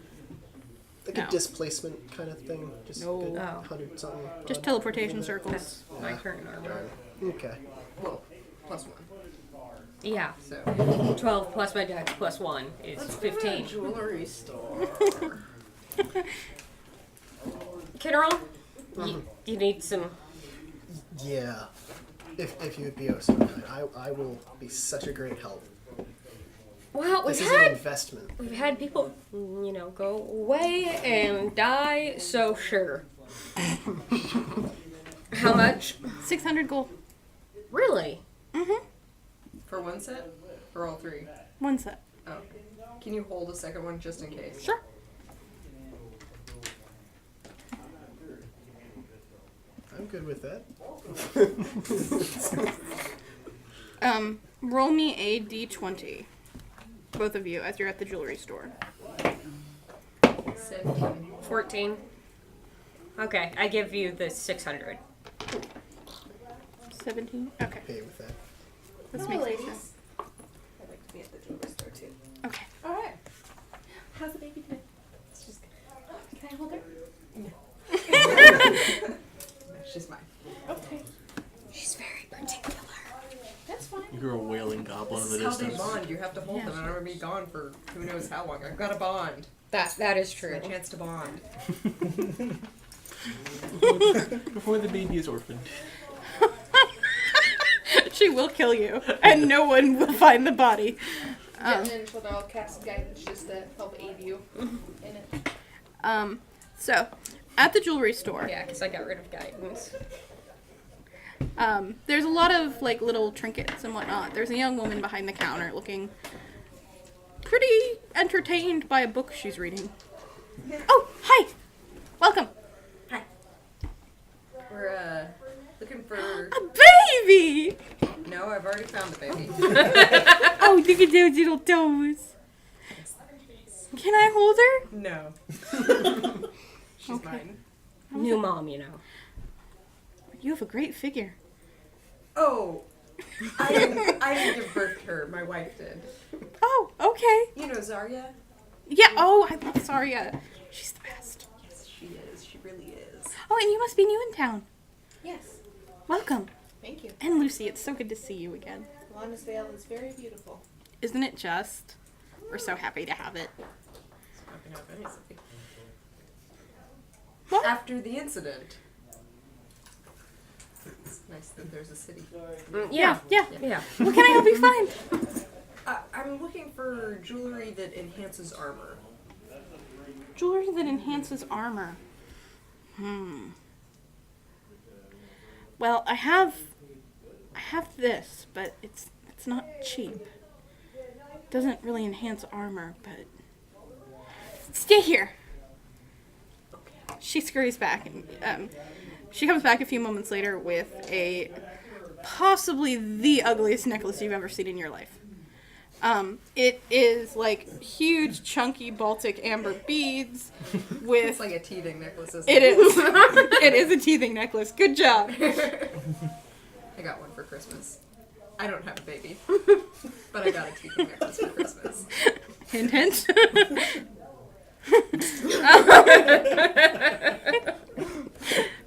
like No. a displacement kind of thing. Just No. good Oh. 100 something. Just teleportation circles. My current armor. Okay. Well, +1. Yeah. So. 12 plus my dex plus 1 is 15. Jewelry store. Kinneral, you need some. Yeah. If you would be so kind, I will be such a great help. Well, This is an investment. we've had people, go away and die, so sure. How much? 600 gold. Really? For one set? Or all three? One set. Oh. Can you hold a second one just in case? Sure. I'm good with that. Roll me a d20. Both of you, as you're at the jewelry store. 17. 14. Okay, I give you the 600. 17? Okay. Pay with that. Let's Hello, make ladies. I'd like to be at the jewelry store too. Okay. All right. How's the baby doing? It's just. Can I hold her? She's mine. Okay. She's very particular. That's fine. You hear a wailing goblin in This the is how they distance. bond. You have to hold them. I don't want to be gone for who knows how long. I've got a bond. That is A true. chance to bond. Before the baby is orphaned. She will kill you, and no one will find the body. Yeah, and I'll cast guidance just to help aid you in it. So, at the jewelry store, Yeah, because I got rid of guidance. there's a lot of, like, little trinkets and whatnot. There's a young woman behind the counter looking pretty entertained by a book she's reading. Oh, hi! Welcome! We're looking for. A baby! No, I've already found the baby. Oh, look at those little toes. Can I hold her? No. She's Okay. mine. New mom, You have a great figure. Oh, I didn't give birth to her. My wife did. Oh, okay. You know Zarya? Yeah, oh, I love Saria. She's the best. Yes, she is. She really is. Oh, and you must be new in town. Yes. Welcome. Thank you. And Lucy, it's so good to see you again. Lana's Vale is very beautiful. Isn't it just? We're so happy to have it. What? After the incident. It's nice that there's a city. Yeah. Yeah. What can I help you find? I'm looking for jewelry that enhances armor. Jewelry that enhances armor. Well, I have this, but it's not cheap. It doesn't really enhance armor, but stay here. She scurries back, and she comes back a few moments later with a possibly the ugliest necklace you've ever seen in your life. It is like huge, chunky Baltic amber beads with. It's like a teething necklace, isn't It is. It is a teething necklace. Good job. I got one for Christmas. I don't have a baby, but I got a teething necklace for Christmas. Hint, hint.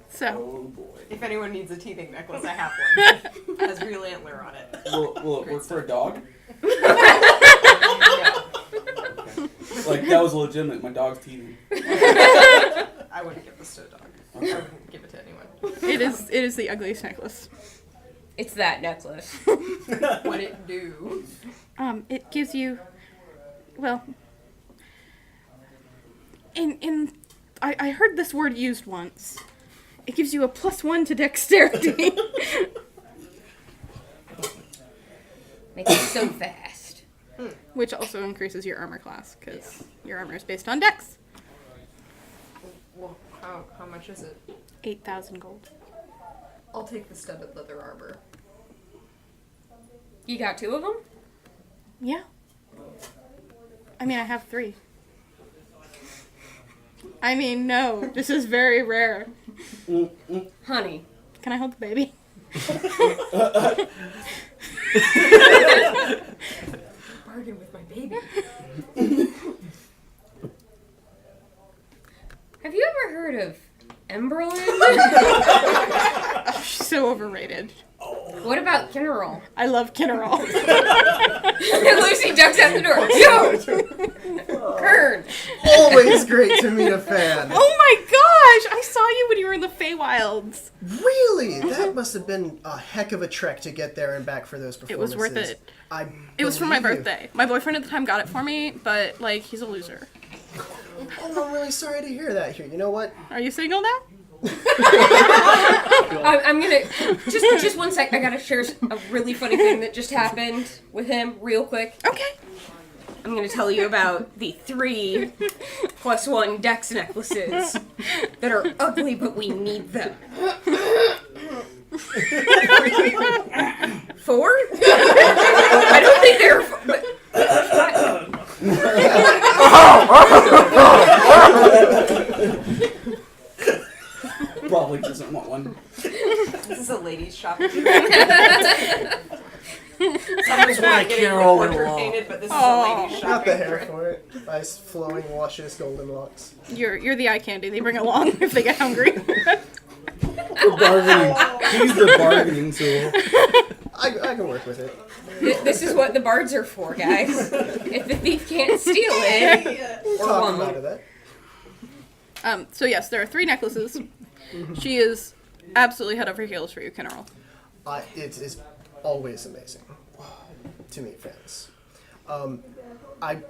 So, If anyone needs a teething necklace, I have one. It has real antler on it. Will it work for a dog? Yeah. Like, that was legitimate. My dog's teething. I wouldn't give this to a dog. I wouldn't give it to anyone. it is the ugliest necklace. It's that necklace. What'd it do? It gives you, well, I heard this word used once. It gives you a +1 to dexterity. Makes it so fast. Which also increases your armor class, because your armor is based on dex. Well, how much is it? 8,000 gold. I'll take the studded leather armor. You got 2 of them? Yeah. I mean, I have 3. I mean, no, this is very rare. Honey. Can I hold the baby? Kinnerol. I love Kinnerol. Lucy ducks out the door. Yo! Kern! Always great to meet a fan. Oh my gosh! I saw you when you were in the Feywilds. Really? That must have been a heck of a trek to get there and back for those It was performances. worth it. It was for my believe you. birthday. My boyfriend at the time got it for me, but, like, he's a loser. Oh, I'm really sorry to hear that. Here, you know what? Are you single now? I'm gonna just 1 sec. I gotta share a really funny thing that just happened with him, real quick. Okay. I'm gonna tell you about the 3+1 Dex necklaces that are ugly, but we need them. 4? I don't think they're. Probably doesn't want one. This is a ladies' shop. That's why Kinnerol went along. Painted, but this is a ladies' shop. Not the hair for it. Nice flowing, luscious golden locks. You're the eye candy they bring along if they get hungry. The bargaining. He's the bargaining tool. I can work with it. This is what the bards are for, guys. If the thief can't steal it, or Talk woman. about that. So yes, there are 3 necklaces. She is absolutely head over heels for you, Kinnerol. It is always amazing to meet fans. I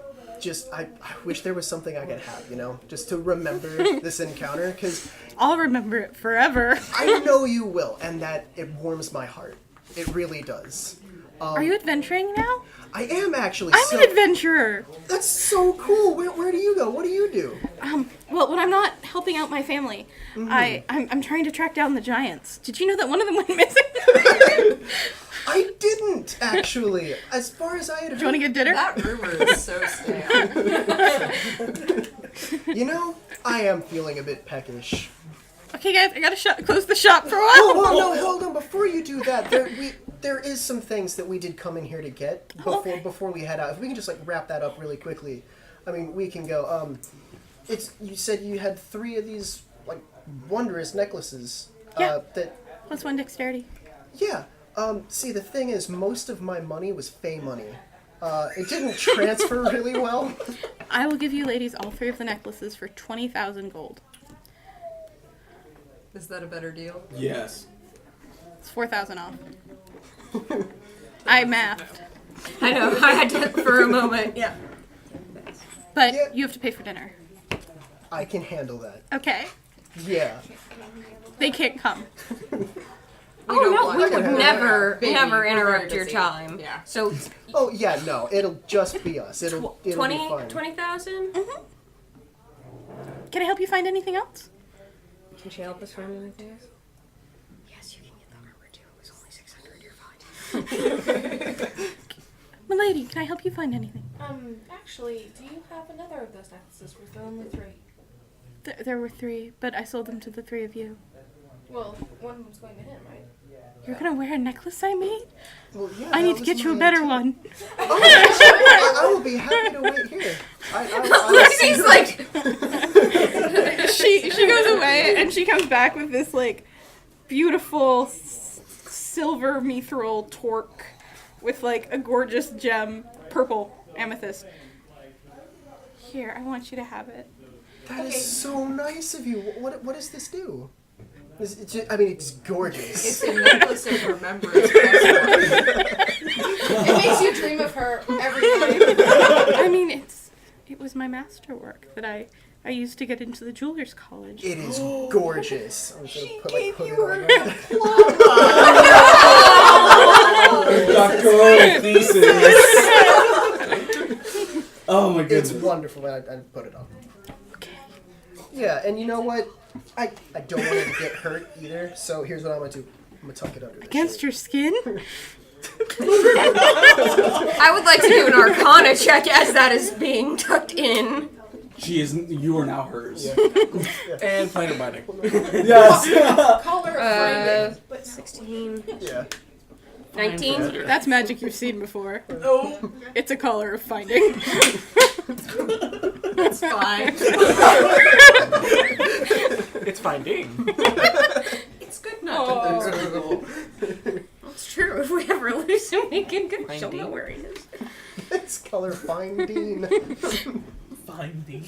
wish there was something I could have, just to remember this encounter, because I'll remember it forever. I know you will, and that it warms my heart. It really does. Are you adventuring now? I am actually. I'm an adventurer. That's so cool. Where do you go? What do you do? Well, when I'm not helping out my family, I'm trying to track down the giants. Did you know that one of them went missing? I didn't, actually. As far as I had heard. Do you want to get dinner? That rumor is so stale. I am feeling a bit peckish. Okay, guys, I gotta close the shop for a while. Oh, no, hold on. Before you do that, there is some things that we did come in here to get before we head out. If we can just wrap that up really quickly, I mean, we can go. You said you had 3 of these wondrous necklaces. Yeah. That. +1 dexterity. Yeah. See, the thing is, most of my money was Fey money. It didn't transfer really well. I will give you ladies all 3 of the necklaces for 20,000 gold. Is that a better deal? Yes. It's 4,000 off. I mathed. I know, I had to for a moment. Yeah. But Yeah. you have to pay for dinner. I can handle that. Okay. Yeah. They can't come. Oh no, we I can would handle never Baby, interrupt we're your busy. time. Yeah. So Oh, yeah, no. It'll just be us. It'll be fun. 20,000? Can I help you find anything else? Can she help us find anything else? Yes, you can get the armor too. It was only 600, you're fine. Milady, can I help you find anything? Actually, do you have another of those necklaces? Was there only 3? There were 3, but I sold them to the 3 of you. Well, one was going to him, right? You're gonna wear a necklace I made? Well, yeah, I that need to was get you a my better intent. one. Oh, I will be happy to wait here. Lucy's like, she goes away and she comes back with this beautiful silver mithril torque with a gorgeous gem, purple amethyst. Here, I want you to have it. That is so nice of you. What does this do? It's gorgeous. It's a necklace of remembrance. It makes you dream of her every night. I mean, it was my masterwork that I used to get into the jeweler's college. It is gorgeous. I'm just gonna put it on there. Doctoral thesis. Oh my It's goodness. wonderful. I put it on. Okay. Yeah, and you know what? I don't want it to get hurt either. So here's what I'm gonna do. I'm gonna tuck it under. Against your skin? I would like to do an Arcana check as that is being tucked in. You are now hers. Yeah. And planet binding. Yes. Color of finding. But 16, Yeah. 19. That's magic you've seen before. Oh. It's a color of finding. It's fine. It's finding. It's good not to lose. It's true. If we ever lose him, we can go. She'll know Finding. where he is. It's color finding. Finding.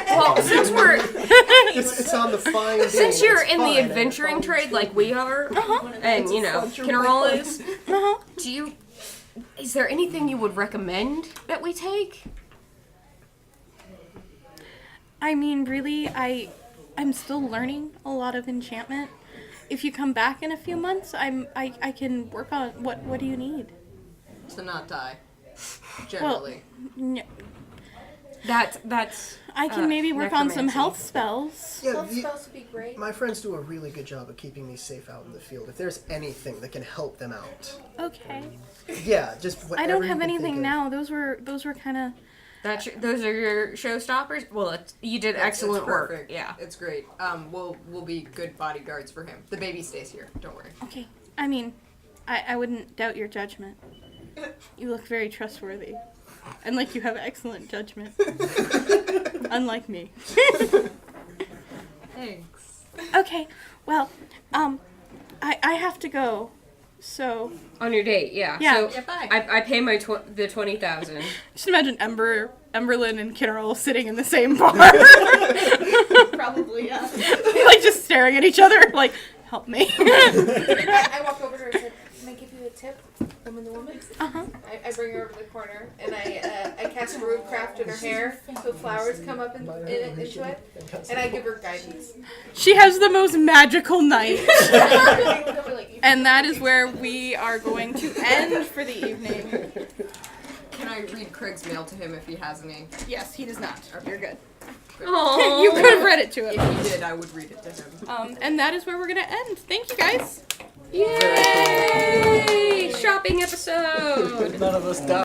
Well, since we're It's on the finding. since you're It's in fine, the and adventuring it's trade like we are, and you know, Kinnerol is, is there anything you would recommend that we take? I mean, really, I'm still learning a lot of enchantment. If you come back in a few months, I can work on what do you need? To not die. Generally. N- That's. I can maybe work on some necromancy. health spells. Yeah, Health spells would be great. my friends do a really good job of keeping me safe out in the field. If there's anything that can help them out, Okay. yeah, just whatever I don't you have can think anything of. now. Those were kind of. Those are your showstoppers. Well, you did excellent work. Perfect. Yeah. It's great. We'll be good bodyguards for him. The baby stays here. Don't worry. Okay. I mean, I wouldn't doubt your judgment. You look very trustworthy. And like you have excellent judgment. Unlike me. Thanks. Okay. Well, I have to go. So On your date, yeah. Yeah. So Yeah, bye. I pay my the 20,000. just imagine Emberlyn and Kinnerol sitting in the same bar. Probably, yeah. Like just staring at each other like, help me. I walk over to her and said, "Can I give you a tip, woman to woman?" Uh-huh. I bring her over to the corner and I cast Rudecraft in her hair so flowers come up into it, and I give her guidance. She has the most magical night. I look over like, And that is where we are going to end for the evening. Can I read Craig's mail to him if he has any? Yes, he does not. You're good. Oh. You could have read it to If him. he did, I would read it to him. And that is where we're going to end. Thank you, guys. Yay! Shopping episode. None of us died.